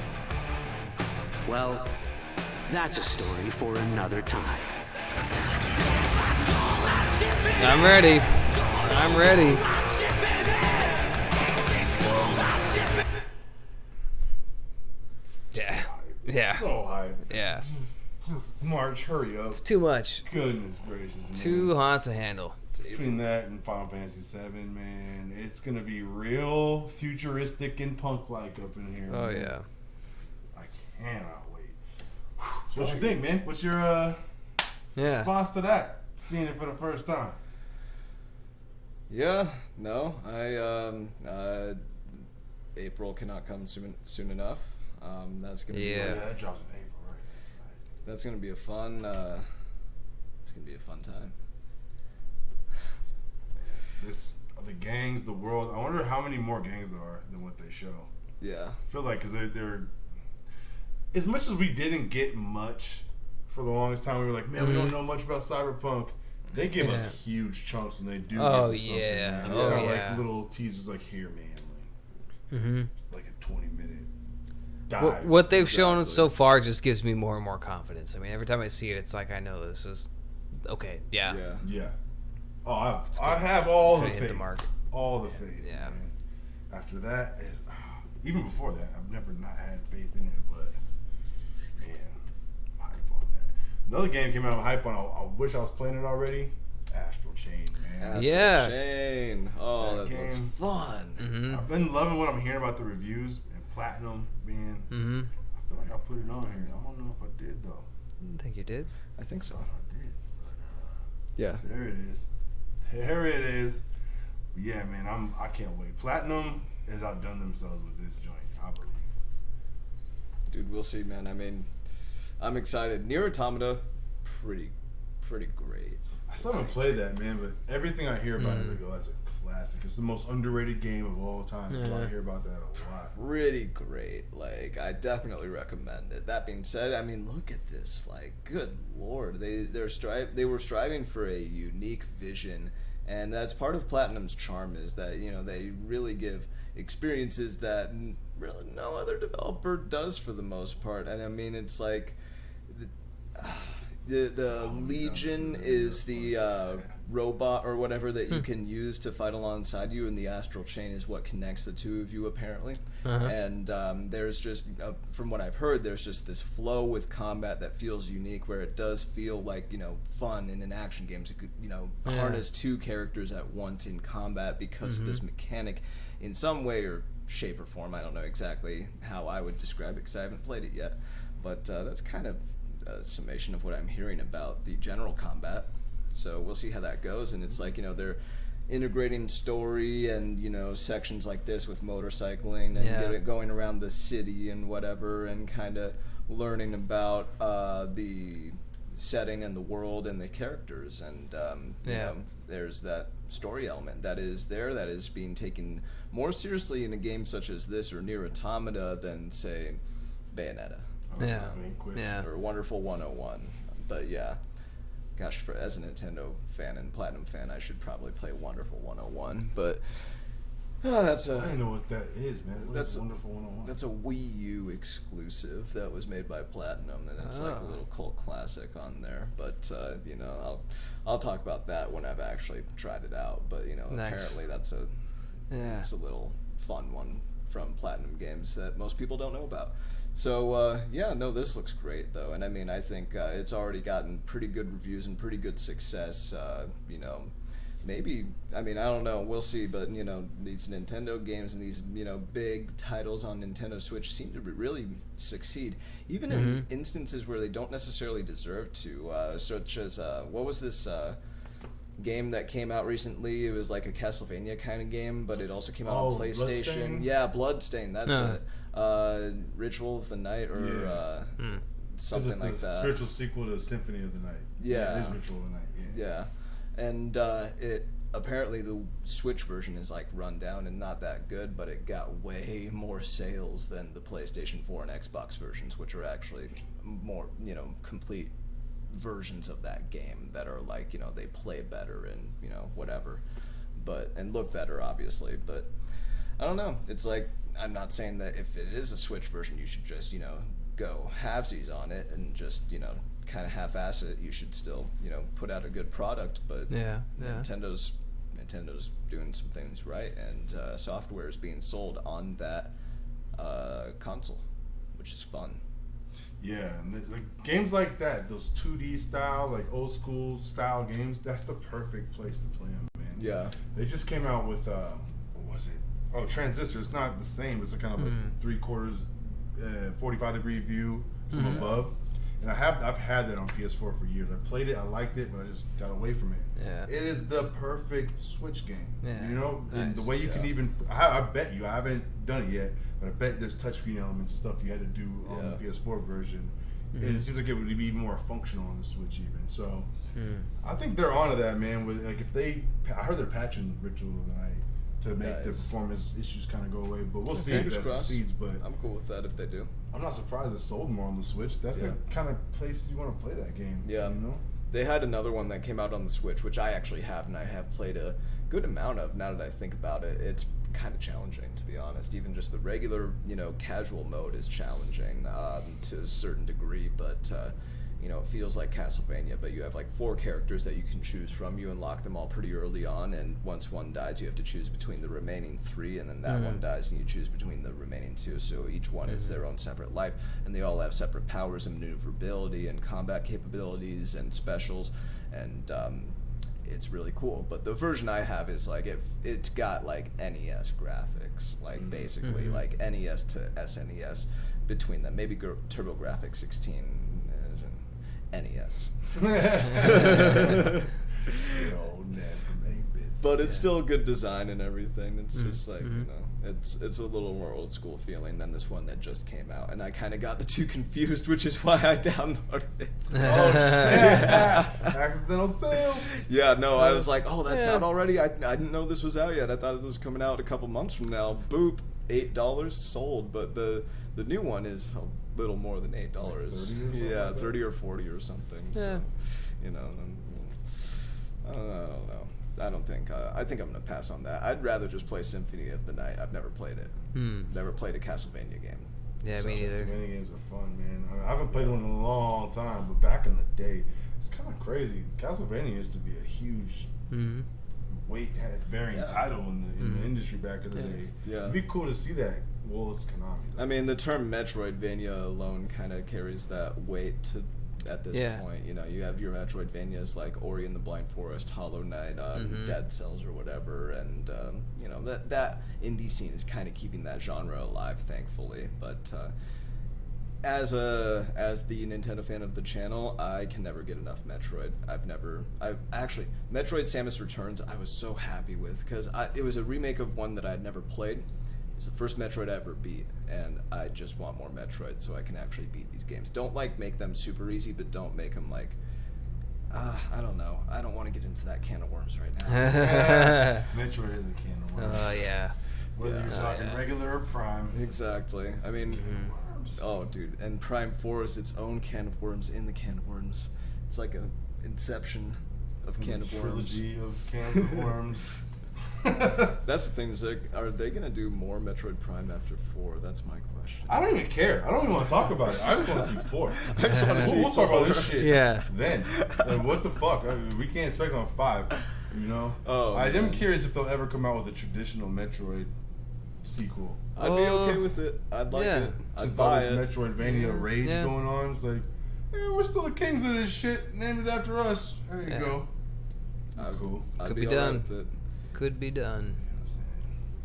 Well, that's a story for another time. I'm ready. I'm ready. Yeah. Yeah. So hype. Yeah. Just March, hurry up. It's too much. Goodness gracious, man. Too hot to handle. Between that and Final Fantasy VII, man, it's gonna be real futuristic and punk-like up in here. Oh man. yeah. I cannot wait. So what you think, man? What's your response to that? Seeing it for the first time. Yeah, no, April cannot come soon enough. That's gonna be that drops in April, right? That's gonna be a fun. It's gonna be a fun time. The gangs, the world. I wonder how many more gangs there are than what they show. Yeah, I feel like because they're as much as we didn't get much for the longest time. We were like, man, we don't know much about Cyberpunk. They give us huge chunks when they do. Oh give us something, yeah. man. Oh It's yeah. like little teasers, like here, man, like a 20-minute dive. What they've shown so far just gives me more and more confidence. I mean, every time I see it, it's like I know this is okay. Yeah. Yeah. Oh, I have all the hit faith. the mark. All the faith. Yeah. Man. After that, even before that, I've never not had faith in it, but man, I'm hype on that. Another game came out I'm hype on. I wish I was playing it already. It's Astral Chain, man. Astral Chain. Oh, that looks fun. I've been loving what I'm hearing about the reviews and Platinum being. I feel like I put it on here. I don't know if I did though. I think you did. I think so. I did, but yeah. There it is. There it is. Yeah, man, I can't wait. Platinum has outdone themselves with this joint, I believe. Dude, we'll see, man. I mean, I'm excited. Nier Automata, pretty great. I still haven't played that, man, but everything I hear about it is like, oh, that's a classic. It's the most underrated game of all time. So I hear about that a lot. Pretty great. Like, I definitely recommend it. That being said, I mean, look at this. Like, good lord, they were striving for a unique vision, and that's part of Platinum's charm is that they really give experiences that really no other developer does for the most part. And I mean, it's like the Legion is the robot or whatever that you can use to fight alongside you, and the Astral Chain is what connects the two of you apparently. And there's just from what I've heard, there's just this flow with combat that feels unique, where it does feel like fun in an action game to harness two characters at once in combat because of this mechanic in some way or shape or form. I don't know exactly how I would describe it because I haven't played it yet, but that's kind of a summation of what I'm hearing about the general combat. So we'll see how that goes. And it's like, they're integrating story and, sections like this with motorcycling and going around the city and whatever, and kind of learning about the setting and the world and the characters. And, there's that story element that is there that is being taken more seriously in a game such as this or Nier Automata than, say, Bayonetta. Or Wonderful 101. But yeah, gosh, as a Nintendo fan and Platinum fan, I should probably play Wonderful 101. But I don't know what that is, man. What's Wonderful 101? That's a Wii U exclusive that was made by Platinum, and it's like a little cult classic on there. But I'll talk about that when I've actually tried it out. But apparently that's a little fun one from Platinum Games that most people don't know about. So, this looks great, though. And, I mean, I think it's already gotten pretty good reviews and pretty good success. maybe, I mean, I don't know, we'll see, but, you know, these Nintendo games and these, you know, big titles on Nintendo Switch seem to really succeed, even in instances where they don't necessarily deserve to, such as, what was this game that came out recently? It was like a Castlevania kind of game, but it also came out on PlayStation. Bloodstain? Yeah, Bloodstain, that's it. Ritual of the Night, or something like that. Spiritual sequel to Symphony of the Night. Yeah. It is Ritual of the Night, Yeah. And it apparently the Switch version is like run down and not that good, but it got way more sales than the PlayStation 4 and Xbox versions, which are actually more, you know, complete versions of that game that are like, you know, they play better and, you know, whatever, but and look better obviously. But I don't know, it's like, I'm not saying that if it is a Switch version you should just, you know, go halvesies on it and just, you know, kind of half-ass it. You should still, you know, put out a good product, but Nintendo's doing some things right, and software is being sold on that console, which is fun. Yeah, and like games like that, those 2D style, like old school style games, that's the perfect place to play them, man. Yeah. They just came out with what was it? Oh, Transistor. It's not the same. It's a kind of a 3/4 45-degree view from above. And I've had that on PS4 for years. I played it, I liked it, but I just got away from it. Yeah. It is the perfect Switch game. Yeah. You know, and Nice. the way you can even, I bet you, I haven't done it yet, but I bet there's touchscreen elements and stuff you had to do on the PS4 version. And it seems like it would be even more functional on the Switch even. So I think they're onto that, man. With like, if I heard they're patching Ritual of the Night to make the performance issues kind of go away, but we'll see if that succeeds. But I'm cool with that if they do. I'm not surprised it sold more on the Switch. That's the kind of place you want to play that game. Yeah. You know? They had another one that came out on the Switch, which I actually have, and I have played a good amount of. Now that I think about it, it's kind of challenging, to be honest. Even just the regular, you know, casual mode is challenging to a certain degree, but you know, it feels like Castlevania, but you have like 4 characters that you can choose from. You unlock them all pretty early on, and once one dies, you have to choose between the remaining 3, and then that one dies, and you choose between the remaining 2. So each one is their own separate life, and they all have separate powers and maneuverability and combat capabilities and specials, and it's really cool. But the version I have is like, it's got like NES graphics, like basically like NES to SNES between them, maybe TurboGrafx 16 NES. But it's still good design and everything. It's just like, you know, it's a little more old school feeling than this one that just came out, and I kind of got the two confused, which is why I downloaded it. Oh shit! Accidental sales. Yeah, no, I was like, oh, that's out already. I didn't know this was out yet. I thought it was coming out a couple months from now. Boop, $8 sold, but the new one is a little more than $8. Like yeah, 30 or 40 or something. Yeah. So, you know, I don't know. I don't think. I think I'm gonna pass on that. I'd rather just play Symphony of the Night. I've never played it. Never played a Castlevania game. Yeah, me neither. Castlevania games are fun, man. I haven't played one in a long time, but back in the day, it's kind of crazy. Castlevania used to be a huge weight-bearing title in the industry back in the day. Yeah, it'd be cool to see that. Well, it's Konami, though. I mean, the term Metroidvania alone kind of carries that weight at this point. You know, you have your Metroidvanias like Ori and the Blind Forest, Hollow Knight, Dead Cells or whatever, and you know, that indie scene is kind of keeping that genre alive, thankfully. But as the Nintendo fan of the channel, I can never get enough Metroid. Actually, Metroid Samus Returns I was so happy with, because it was a remake of one that I had never played. It's the first Metroid I ever beat, and I just want more Metroid so I can actually beat these games. Don't make them super easy, but don't make them like, I don't know. I don't want to get into that can of worms right now. Metroid is a can of worms. Oh, yeah. Whether you're talking regular or Prime. Exactly. I mean, oh, dude. And Prime 4 is its own can of worms in the can of worms. It's like an inception of can of worms. Trilogy of cans of worms. That's the thing. Is are they gonna do more Metroid Prime after 4? That's my question. I don't even care. I don't even want to talk about it. I just want to see 4. I just want to see. We'll talk about this shit. Yeah. Then, like, what the fuck? I mean, we can't expect on 5. You know. Oh. I am curious if they'll ever come out with a traditional Metroid sequel. I'd be okay with it. I'd like it. I'd buy it. Since all this Metroidvania rage going on, it's like, we're still the kings of this shit. Named it after us. There you go. Cool. Could be done. Could be done.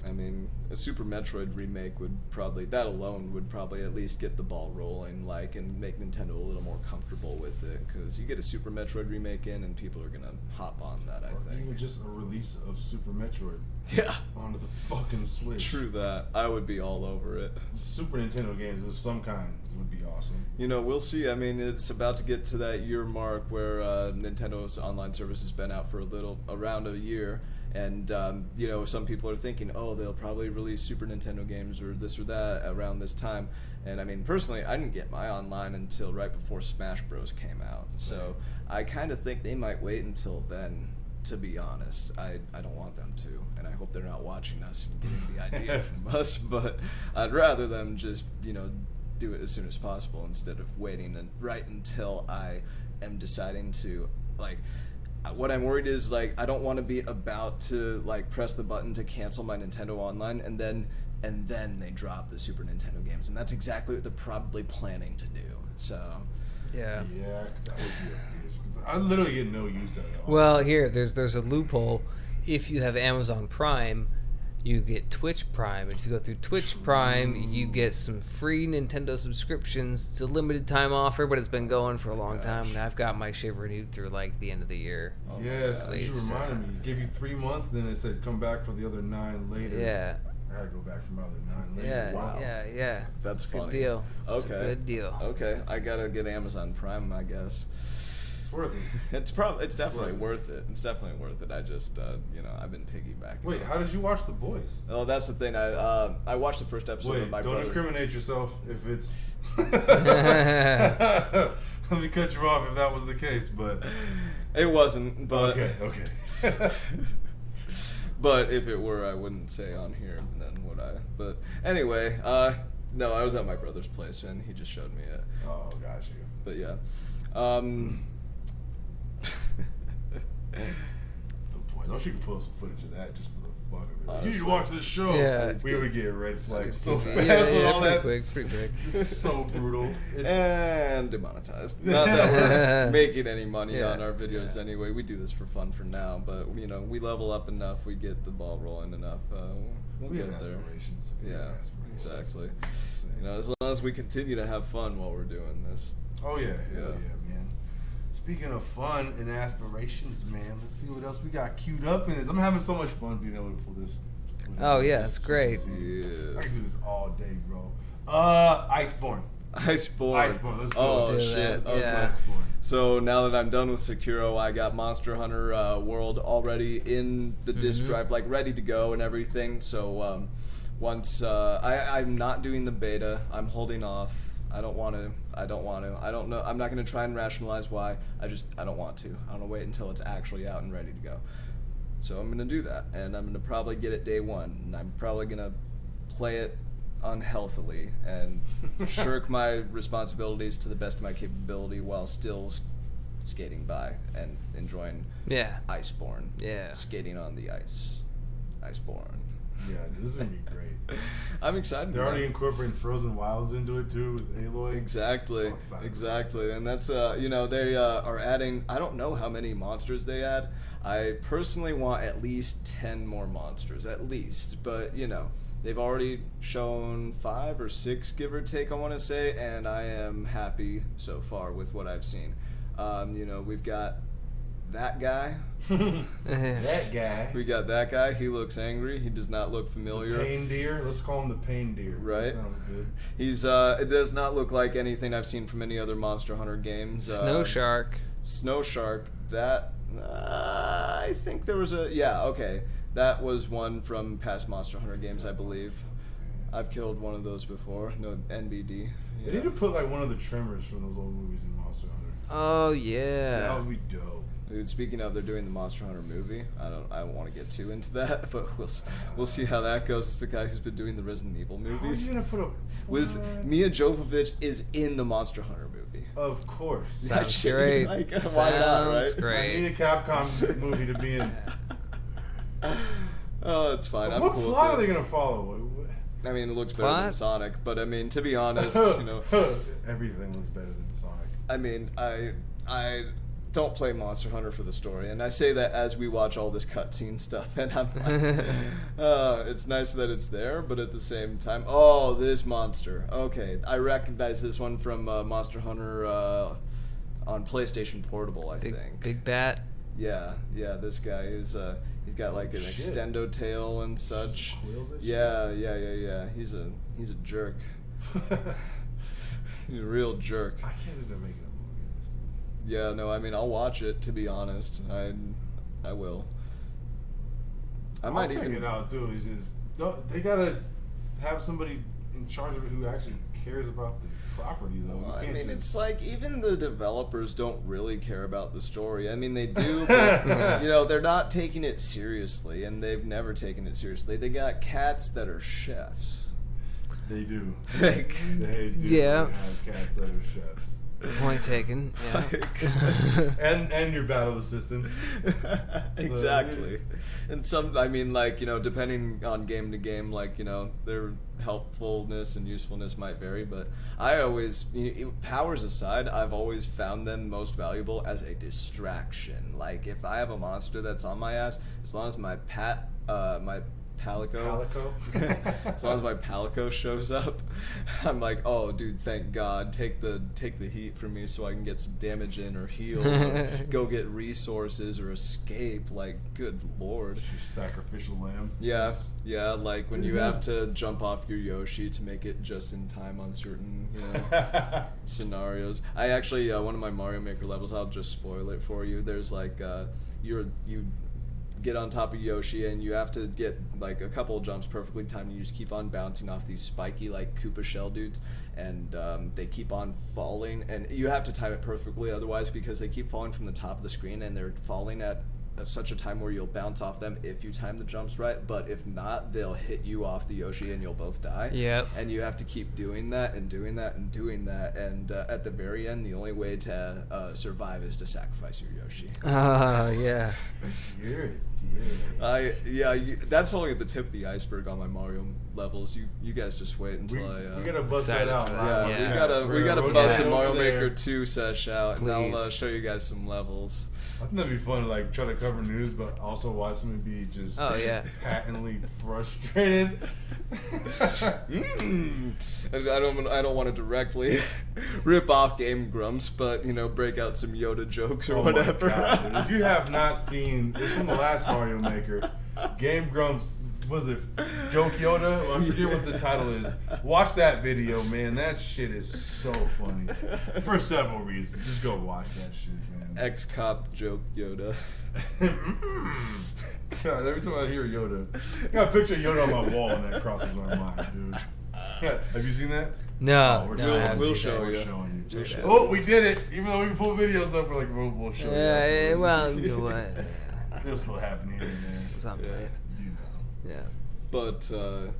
I mean, a Super Metroid remake would probably, that alone would probably at least get the ball rolling, like, and make Nintendo a little more comfortable with it, because you get a Super Metroid remake in, and people are gonna hop on that. I think. Even just a release of Super Metroid. Yeah. Onto the fucking Switch. True that. I would be all over it. Super Nintendo games of some kind would be awesome. You know, we'll see. I mean, it's about to get to that year mark where Nintendo's online service has been out for around a year. And, you know, some people are thinking, oh, they'll probably release Super Nintendo games or this or that around this time. And, I mean, personally, I didn't get my online until right before Smash Bros. Came out. So I kind of think they might wait until then, to be honest. I don't want them to. And I hope they're not watching us and getting the idea from us. But I'd rather them just, you know, do it as soon as possible instead of waiting right until I am deciding to, like... What I'm worried is, like, I don't want to be about to, like, press the button to cancel my Nintendo Online, and then they drop the Super Nintendo games, and that's exactly what they're probably planning to do. So, yeah, that would be a bitch. I literally get no use out of it. Well, here there's a loophole. If you have Amazon Prime, you get Twitch Prime. And if you go through Twitch Prime, you get some free Nintendo subscriptions. It's a limited time offer, but it's been going for a long time. And I've got my shit renewed through like the end of the year. Yes, you reminded me. It gave you 3 months, then it said come back for the other 9 later. Yeah. I gotta go back for my other 9 later. Yeah, wow. Yeah. That's funny. Good deal. Okay. It's a good deal. Okay, I gotta get Amazon Prime, I guess. It's worth it. It's definitely worth it. It's definitely worth it. I just, you know, I've been piggybacking. Wait, how did you watch The Boys? Oh, that's the thing. I watched the first episode with my brother. Don't incriminate yourself if it's... Let me cut you off if that was the case, but... It wasn't, but... Okay. But if it were, I wouldn't say on here, then would I? But anyway, no, I was at my brother's place, and he just showed me it. Oh, got you. But yeah. The Boys. I wish you could pull some footage of that just for the fuck of it. You need to Honestly. watch this show. Yeah, we would get red flags so fast Yeah, with all that. pretty quick. It's so brutal. And demonetized. Not that we're making any money on our videos anyway. We do this for fun for now, but you know, we level up enough, we get the ball rolling enough. We'll We get have there. aspirations. Yeah, exactly. You know, as long as we continue to have fun while we're doing this. Oh yeah, hell yeah, man. Speaking of fun and aspirations, man, let's see what else we got queued up in this. I'm having so much fun being able to pull this. Oh yeah, it's great. Yeah. I can do this all day, bro. Iceborne. Let's go. Oh shit. Yeah. So now that I'm done with Sekiro, I got Monster Hunter World already in the disk drive, like ready to go and everything. So once I'm not doing the beta, I'm holding off. I don't want to. I don't know. I'm not going to try and rationalize why. I don't want to. I want to wait until it's actually out and ready to go. So I'm going to do that, and I'm going to probably get it day one, and I'm probably going to play it unhealthily and shirk my responsibilities to the best of my capability while still skating by and enjoying Iceborne. Yeah. Skating on the ice. Iceborne. Yeah, this is going to be great. I'm excited. They're already incorporating Frozen Wilds into it too with Aloy. Exactly. And that's you know, they are adding, I don't know how many monsters they add. I personally want at least 10 more monsters, at least. But, you know, they've already shown 5 or 6, give or take, I want to say, and I am happy so far with what I've seen. You know, we've got that guy. That guy. We got that guy. He looks angry. He does not look familiar. The pain deer. Let's call him the pain deer. Right. That sounds good. He's it does not look like anything I've seen from any other Monster Hunter games. Snow Shark. Snow Shark. That I think there was okay. That was one from past Monster Hunter games, I believe. I've killed one of those before. No NBD. They need to put like one of the Tremors from those old movies in Monster Hunter. Oh yeah. That would be dope. Dude, speaking of, they're doing the Monster Hunter movie. I don't want to get too into that, but we'll see how that goes. It's the guy who's been doing the Resident Evil movies. How are you gonna put a with Mia Jovovich is in the Monster Hunter movie. Of course. Sounds great. Like, why not, right? Great. I need a Capcom movie to be in. Oh, it's fine. I'm What cool plot are with they it. gonna follow? I mean, it looks better than Sonic, but I mean, to be honest, you know, everything looks better than Sonic. I mean, don't play Monster Hunter for the story. And I say that as we watch all this cutscene stuff, and I'm like, it's nice that it's there, but at the same time, oh, this monster. Okay, I recognize this one from Monster Hunter on PlayStation Portable, I think. Big Bat. Yeah, this guy is he's got like an extendo tail and such. Yeah. He's a jerk. He's a real jerk. I can't even make it a movie of this. Yeah, no, I mean, I'll watch it, to be honest. I will. I might check it out too. It's just they gotta have somebody in charge of it who actually cares about the property, though. Well, I mean, it's like even the developers don't really care about the story. I mean, they do, but they're not taking it seriously, and they've never taken it seriously. They got cats that are chefs. They do. They do. Yeah. They have cats that are chefs. Point taken. Yeah. and your battle assistants. Exactly. And some, I mean, like, depending on game to game, like, their helpfulness and usefulness might vary, but I always, powers aside, I've always found them most valuable as a distraction. Like, if I have a monster that's on my ass, as long as my Palico. As long as my Palico shows up, I'm like, oh, dude, thank God. Take the heat from me so I can get some damage in or heal, or go get resources or escape. Like, good Lord. Your sacrificial lamb. Yeah, like when you have to jump off your Yoshi to make it just in time on certain scenarios. I actually, one of my Mario Maker levels, I'll just spoil it for you. There's like, you get on top of Yoshi and you have to get like a couple of jumps perfectly timed. You just keep on bouncing off these spiky like Koopa shell dudes, and they keep on falling, and you have to time it perfectly otherwise, because they keep falling from the top of the screen and they're falling at such a time where you'll bounce off them if you time the jumps right, but if not, they'll hit you off the Yoshi and you'll both die. Yep. And you have to keep doing that and doing that and doing that, and at the very end, the only way to survive is to sacrifice your Yoshi. Yeah. You're a dick. That's only at the tip of the iceberg on my Mario levels. You guys just wait until we gotta bust that out. We gotta bust a Mario Maker 2 sesh out, Please. and I'll show you guys some levels. I think that'd be fun to like try to cover news, but also watch somebody be just patently frustrated. I don't want to directly rip off Game Grumps, but break out some Yoda jokes or whatever. My God, if you have not seen, it's from the last Mario Maker, Game Grumps. Was it Joke Yoda? Well, I forget what the title is. Watch that video, man. That shit is so funny. For several reasons. Just go watch that shit, man. Ex-cop Joke Yoda. God, every time I hear Yoda, I got a picture of Yoda on my wall and that crosses my mind, dude. Yeah, have you seen that? No. We'll show you. Oh, we did it. Even though we can pull videos up, we're like, we'll show you. Yeah, well, it'll still happen here and there. Something. Yeah. But so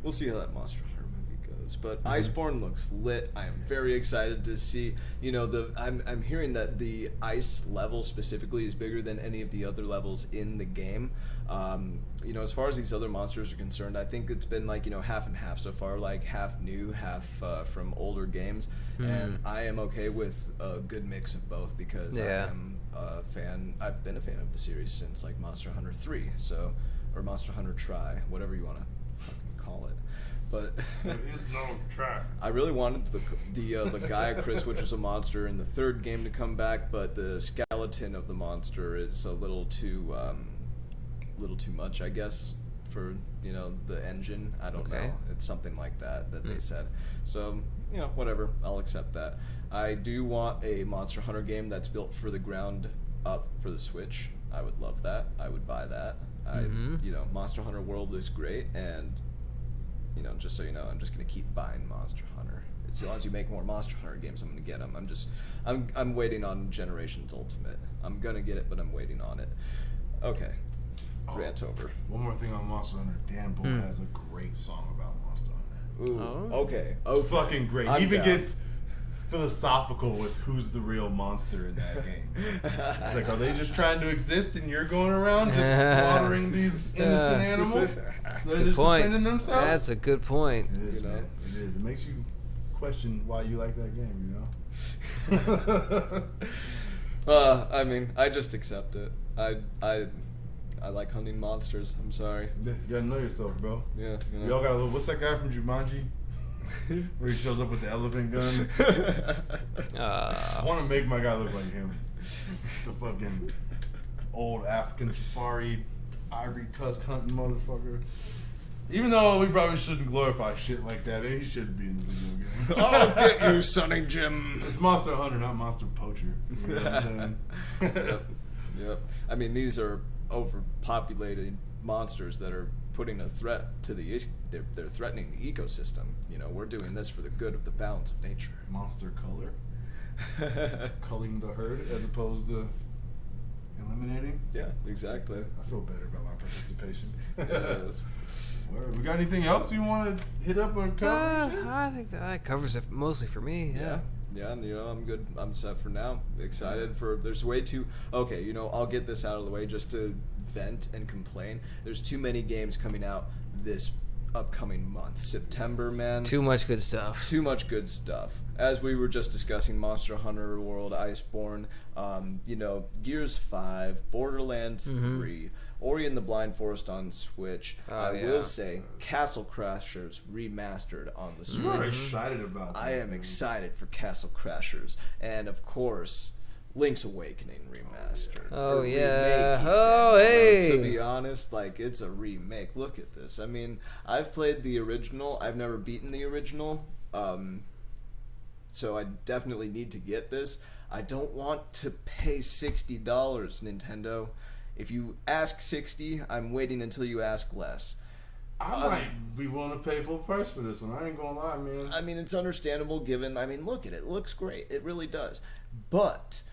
we'll see how that Monster Hunter movie goes. But Iceborne looks lit. I am very excited to see. I'm hearing that the ice level specifically is bigger than any of the other levels in the game. As far as these other monsters are concerned, I think it's been like half and half so far, like half new, half from older games, and I am okay with a good mix of both, because I am a fan. I've been a fan of the series since like Monster Hunter 3, or Monster Hunter Try, whatever you want to fucking call it. But there is no try. I really wanted the Gaiacris, which was a monster in the third game, to come back, but the skeleton of the monster is a little too much, I guess, for the engine. I don't know. It's something like that they said. So whatever. I'll accept that. I do want a Monster Hunter game that's built for the ground up for the Switch. I would love that. I would buy that. Monster Hunter World is great, and just so you know, I'm just gonna keep buying Monster Hunter. As long as you make more Monster Hunter games, I'm gonna get them. I'm waiting on Generations Ultimate. I'm gonna get it, but I'm waiting on it. Okay. Rant over. One more thing on Monster Hunter. Dan Bull has a great song about Monster Hunter. Ooh. Okay. It's fucking great. He even gets philosophical with who's the real monster in that game. It's like, are they just trying to exist and you're going around just slaughtering these innocent animals? That's a good point. Themselves? That's a good point. It is, man. It is. It makes you question why you like that game, you know? I mean, I just accept it. I like hunting monsters. I'm sorry. You gotta know yourself, bro. Yeah. You know. We all got a little. What's that guy from Jumanji? Where he shows up with the elephant gun. I want to make my guy look like him. The fucking old African safari, ivory tusk hunting motherfucker. Even though we probably shouldn't glorify shit like that, he should be in the video game. I'll get you, Sonny Jim. It's Monster Hunter, not Monster Poacher. You know what I'm saying? Yep. I mean, these are overpopulated monsters that are putting a threat to they're threatening the ecosystem. You know, we're doing this for the good of the balance of nature. Monster color. Culling the herd as opposed to eliminating. Yeah, exactly. I feel better about my participation. Yes. Word. We got anything else you want to hit up or cover? I think that covers it mostly for me. Yeah. Yeah, you know, I'm good. I'm set for now. Excited for. There's way too. Okay, you know, I'll get this out of the way just to vent and complain. There's too many games coming out this upcoming month. September, man. Too much good stuff. Too much good stuff. As we were just discussing, Monster Hunter World, Iceborne, you know, Gears 5, Borderlands 3, Ori and the Blind Forest on Switch. I will say, Castle Crashers remastered on the Switch. You're excited about that. I am excited for Castle Crashers. And, of course, Link's Awakening remastered. Oh, yeah. Oh, hey. To be honest, like, it's a remake. Look at this. I mean, I've played the original. I've never beaten the original. So I definitely need to get this. I don't want to pay $60, Nintendo. If you ask $60, I'm waiting until you ask less. I might be willing to pay full price for this one. I ain't gonna lie, man. I mean, it's understandable given, I mean, look at it. It looks great. It really does. But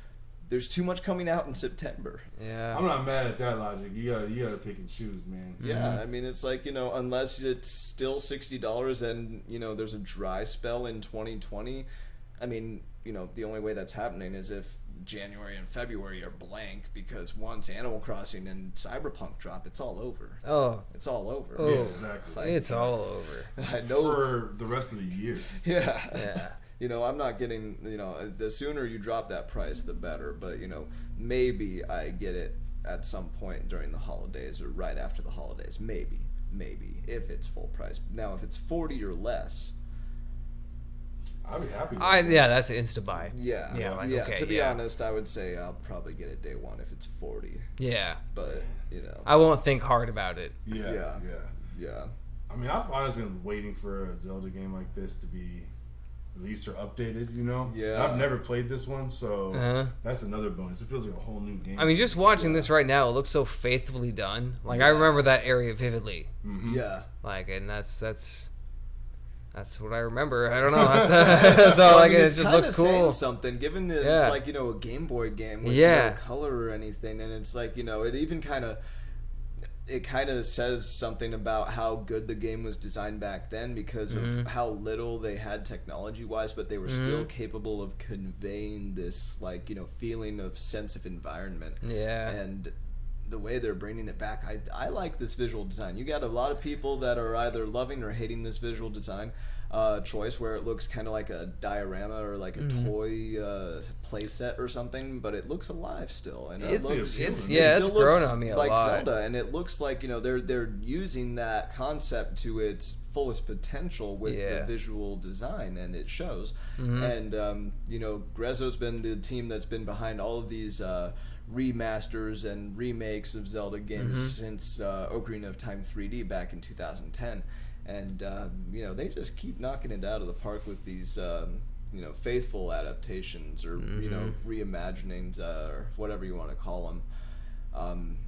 there's too much coming out in September. Yeah. I'm not mad at that logic. You gotta pick and choose, man. Yeah, I mean, it's like, you know, unless it's still $60 and, you know, there's a dry spell in 2020, I mean, you know, the only way that's happening is if January and February are blank, because once Animal Crossing and Cyberpunk drop, it's all over. Oh. It's all over. Oh, yeah, exactly. Like, it's all over. I know. For the rest of the year. Yeah. Yeah. You know, I'm not getting, you know, the sooner you drop that price, the better. But, you know, maybe I get it at some point during the holidays or right after the holidays. Maybe, if it's full price. Now, if it's 40 or less, I'll be happy. Yeah, that's an insta buy. Yeah. Yeah. Like, yeah. okay, To be honest, I would say I'll probably get it day one if it's 40. Yeah. But, you know, I won't think hard about it. Yeah. I mean, I've honestly been waiting for a Zelda game like this to be released or updated, you know? Yeah. I've never played this one, so that's another bonus. It feels like a whole new game. I mean, just watching this right now, it looks so faithfully done. Like, I remember that area vividly. Mm-hmm. Yeah. Like, and that's what I remember. I don't know. That's, so, like, it just looks cool. Something, given that it's like, you know, a Game Boy game with no color or anything, and it's like, you know, it even kind of says something about how good the game was designed back then because of how little they had technology-wise, but they were still capable of conveying this, like, you know, feeling of sense of environment. Yeah. And the way they're bringing it back, I like this visual design. You got a lot of people that are either loving or hating this visual design choice, where it looks kind of like a diorama or like a toy play set or something, but it looks alive still, and it's still grown on me a like lot. Zelda, and it looks like, you know, they're using that concept to its fullest potential with the visual design, and it shows. And you know, Grezzo's been the team that's been behind all of these remasters and remakes of Zelda games since Ocarina of Time 3D back in 2010, and you know, they just keep knocking it out of the park with these you know, faithful adaptations or you know, reimaginings or whatever you want to call them.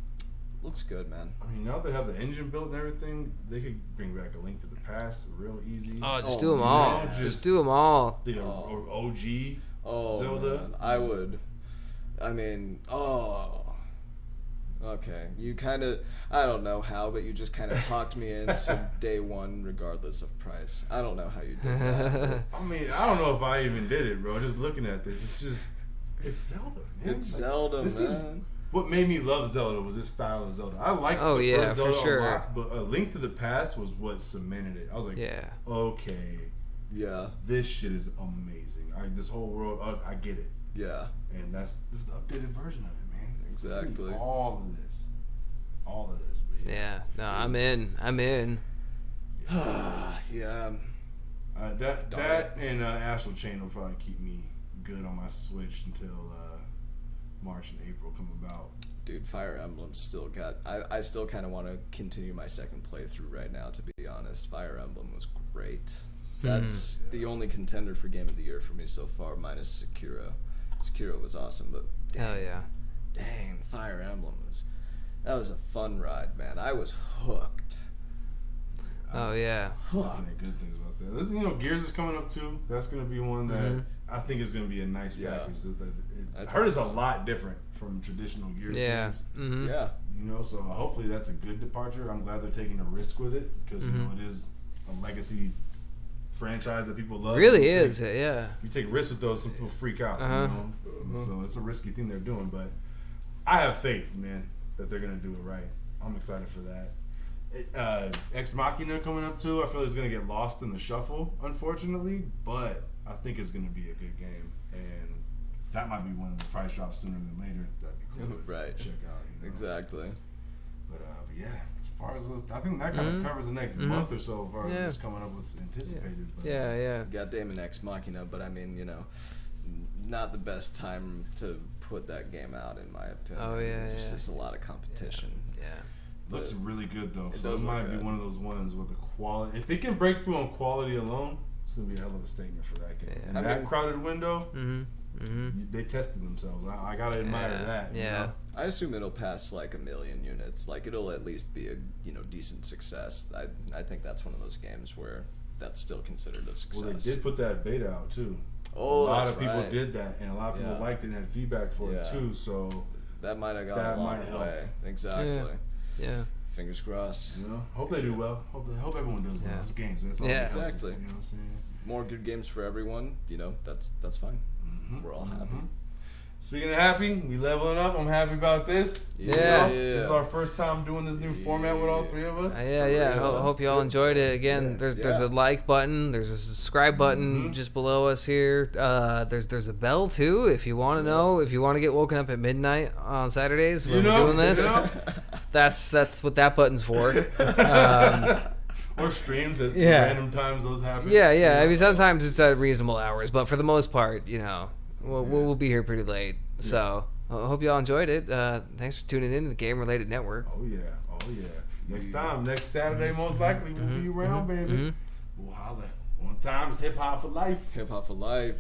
Looks good, man. I mean, now they have the engine built and everything, they could bring back A Link to the Past real easy. Oh, just do them all. Just do them all. The OG Zelda. Man, I would. I mean, okay. You kind of, I don't know how, but you just kind of talked me into day one regardless of price. I don't know how you did that. I mean, I don't know if I even did it, bro. Just looking at this, it's Zelda, man. It's Zelda, this man. Is what made me love Zelda was this style of Zelda. I liked the first Zelda for sure. a lot, but A Link to the Past was what cemented it. I was like, okay, Yeah. This shit is amazing. This whole world, I get it. Yeah. And this is the updated version of it, man. Exactly. All of this. But yeah. No, I'm in. Yeah. That and Astral Chain will probably keep me good on my Switch until March and April come about. Dude, Fire Emblem still got... I still kind of want to continue my second playthrough right now, to be honest. Fire Emblem was great. That's the only contender for Game of the Year for me so far, minus Sekiro. Sekiro was awesome, but... Hell yeah. Dang, Fire Emblem was... That was a fun ride, man. I was hooked. Oh, yeah. I'll say good things about that. Listen, Gears is coming up, too. That's going to be one that I think is going to be a nice package. I heard it's a lot different from traditional Gears games. Mm-hmm. Yeah. So hopefully that's a good departure. I'm glad they're taking a risk with it because, it is a legacy franchise that people love. Really is, yeah. You take risks with those, some people freak out, So it's a risky thing they're doing, but I have faith, man, that they're going to do it right. I'm excited for that. Ex Machina coming up too. I feel it's going to get lost in the shuffle, unfortunately, but I think it's going to be a good game, and that might be one of the price drops sooner than later. That'd be cool to check out. Exactly. But yeah, as far as I think that kind of covers the next month or so of what's coming up was anticipated. But, yeah. Goddamn an Ex Machina, but I mean, not the best time to put that game out, in my opinion. Oh yeah, There's just a lot of competition. Yeah. Looks really good though, so does it might look be good. one of those ones with the quality. If it can break through on quality alone, it's gonna be a hell of a statement for that game. Yeah. And that crowded window, they tested themselves. I gotta admire that. Yeah. I assume it'll pass like 1 million units. Like it'll at least be a decent success. I think that's one of those games where that's still considered a success. Well, they did put that beta out too. Oh, a lot that's of people right. did that, and a lot of people liked it and had feedback for it too. So that might have gone a long way. Exactly. Yeah. Fingers crossed. Hope they do well. Hope everyone does well. It's games, man. It's all exactly. You know what I'm saying? More good games for everyone. That's fine. We're all happy. Speaking of happy, we leveling up. I'm happy about this. Yeah. This is our first time doing this new format with all three of us. Yeah. Hope you all enjoyed it. Again, there's a like button. There's a subscribe button just below us here. There's a bell too if you want to know. If you want to get woken up at midnight on Saturdays when we're doing this, that's what that button's for. Or streams at random times those happen. Yeah. I mean, sometimes it's at reasonable hours, but for the most part, we'll be here pretty late. So I hope you all enjoyed it. Thanks for tuning in to the Game Related Network. Oh yeah. Next Saturday, most likely we'll be around, baby. We'll holler. One time, it's hip hop for life. Hip hop for life.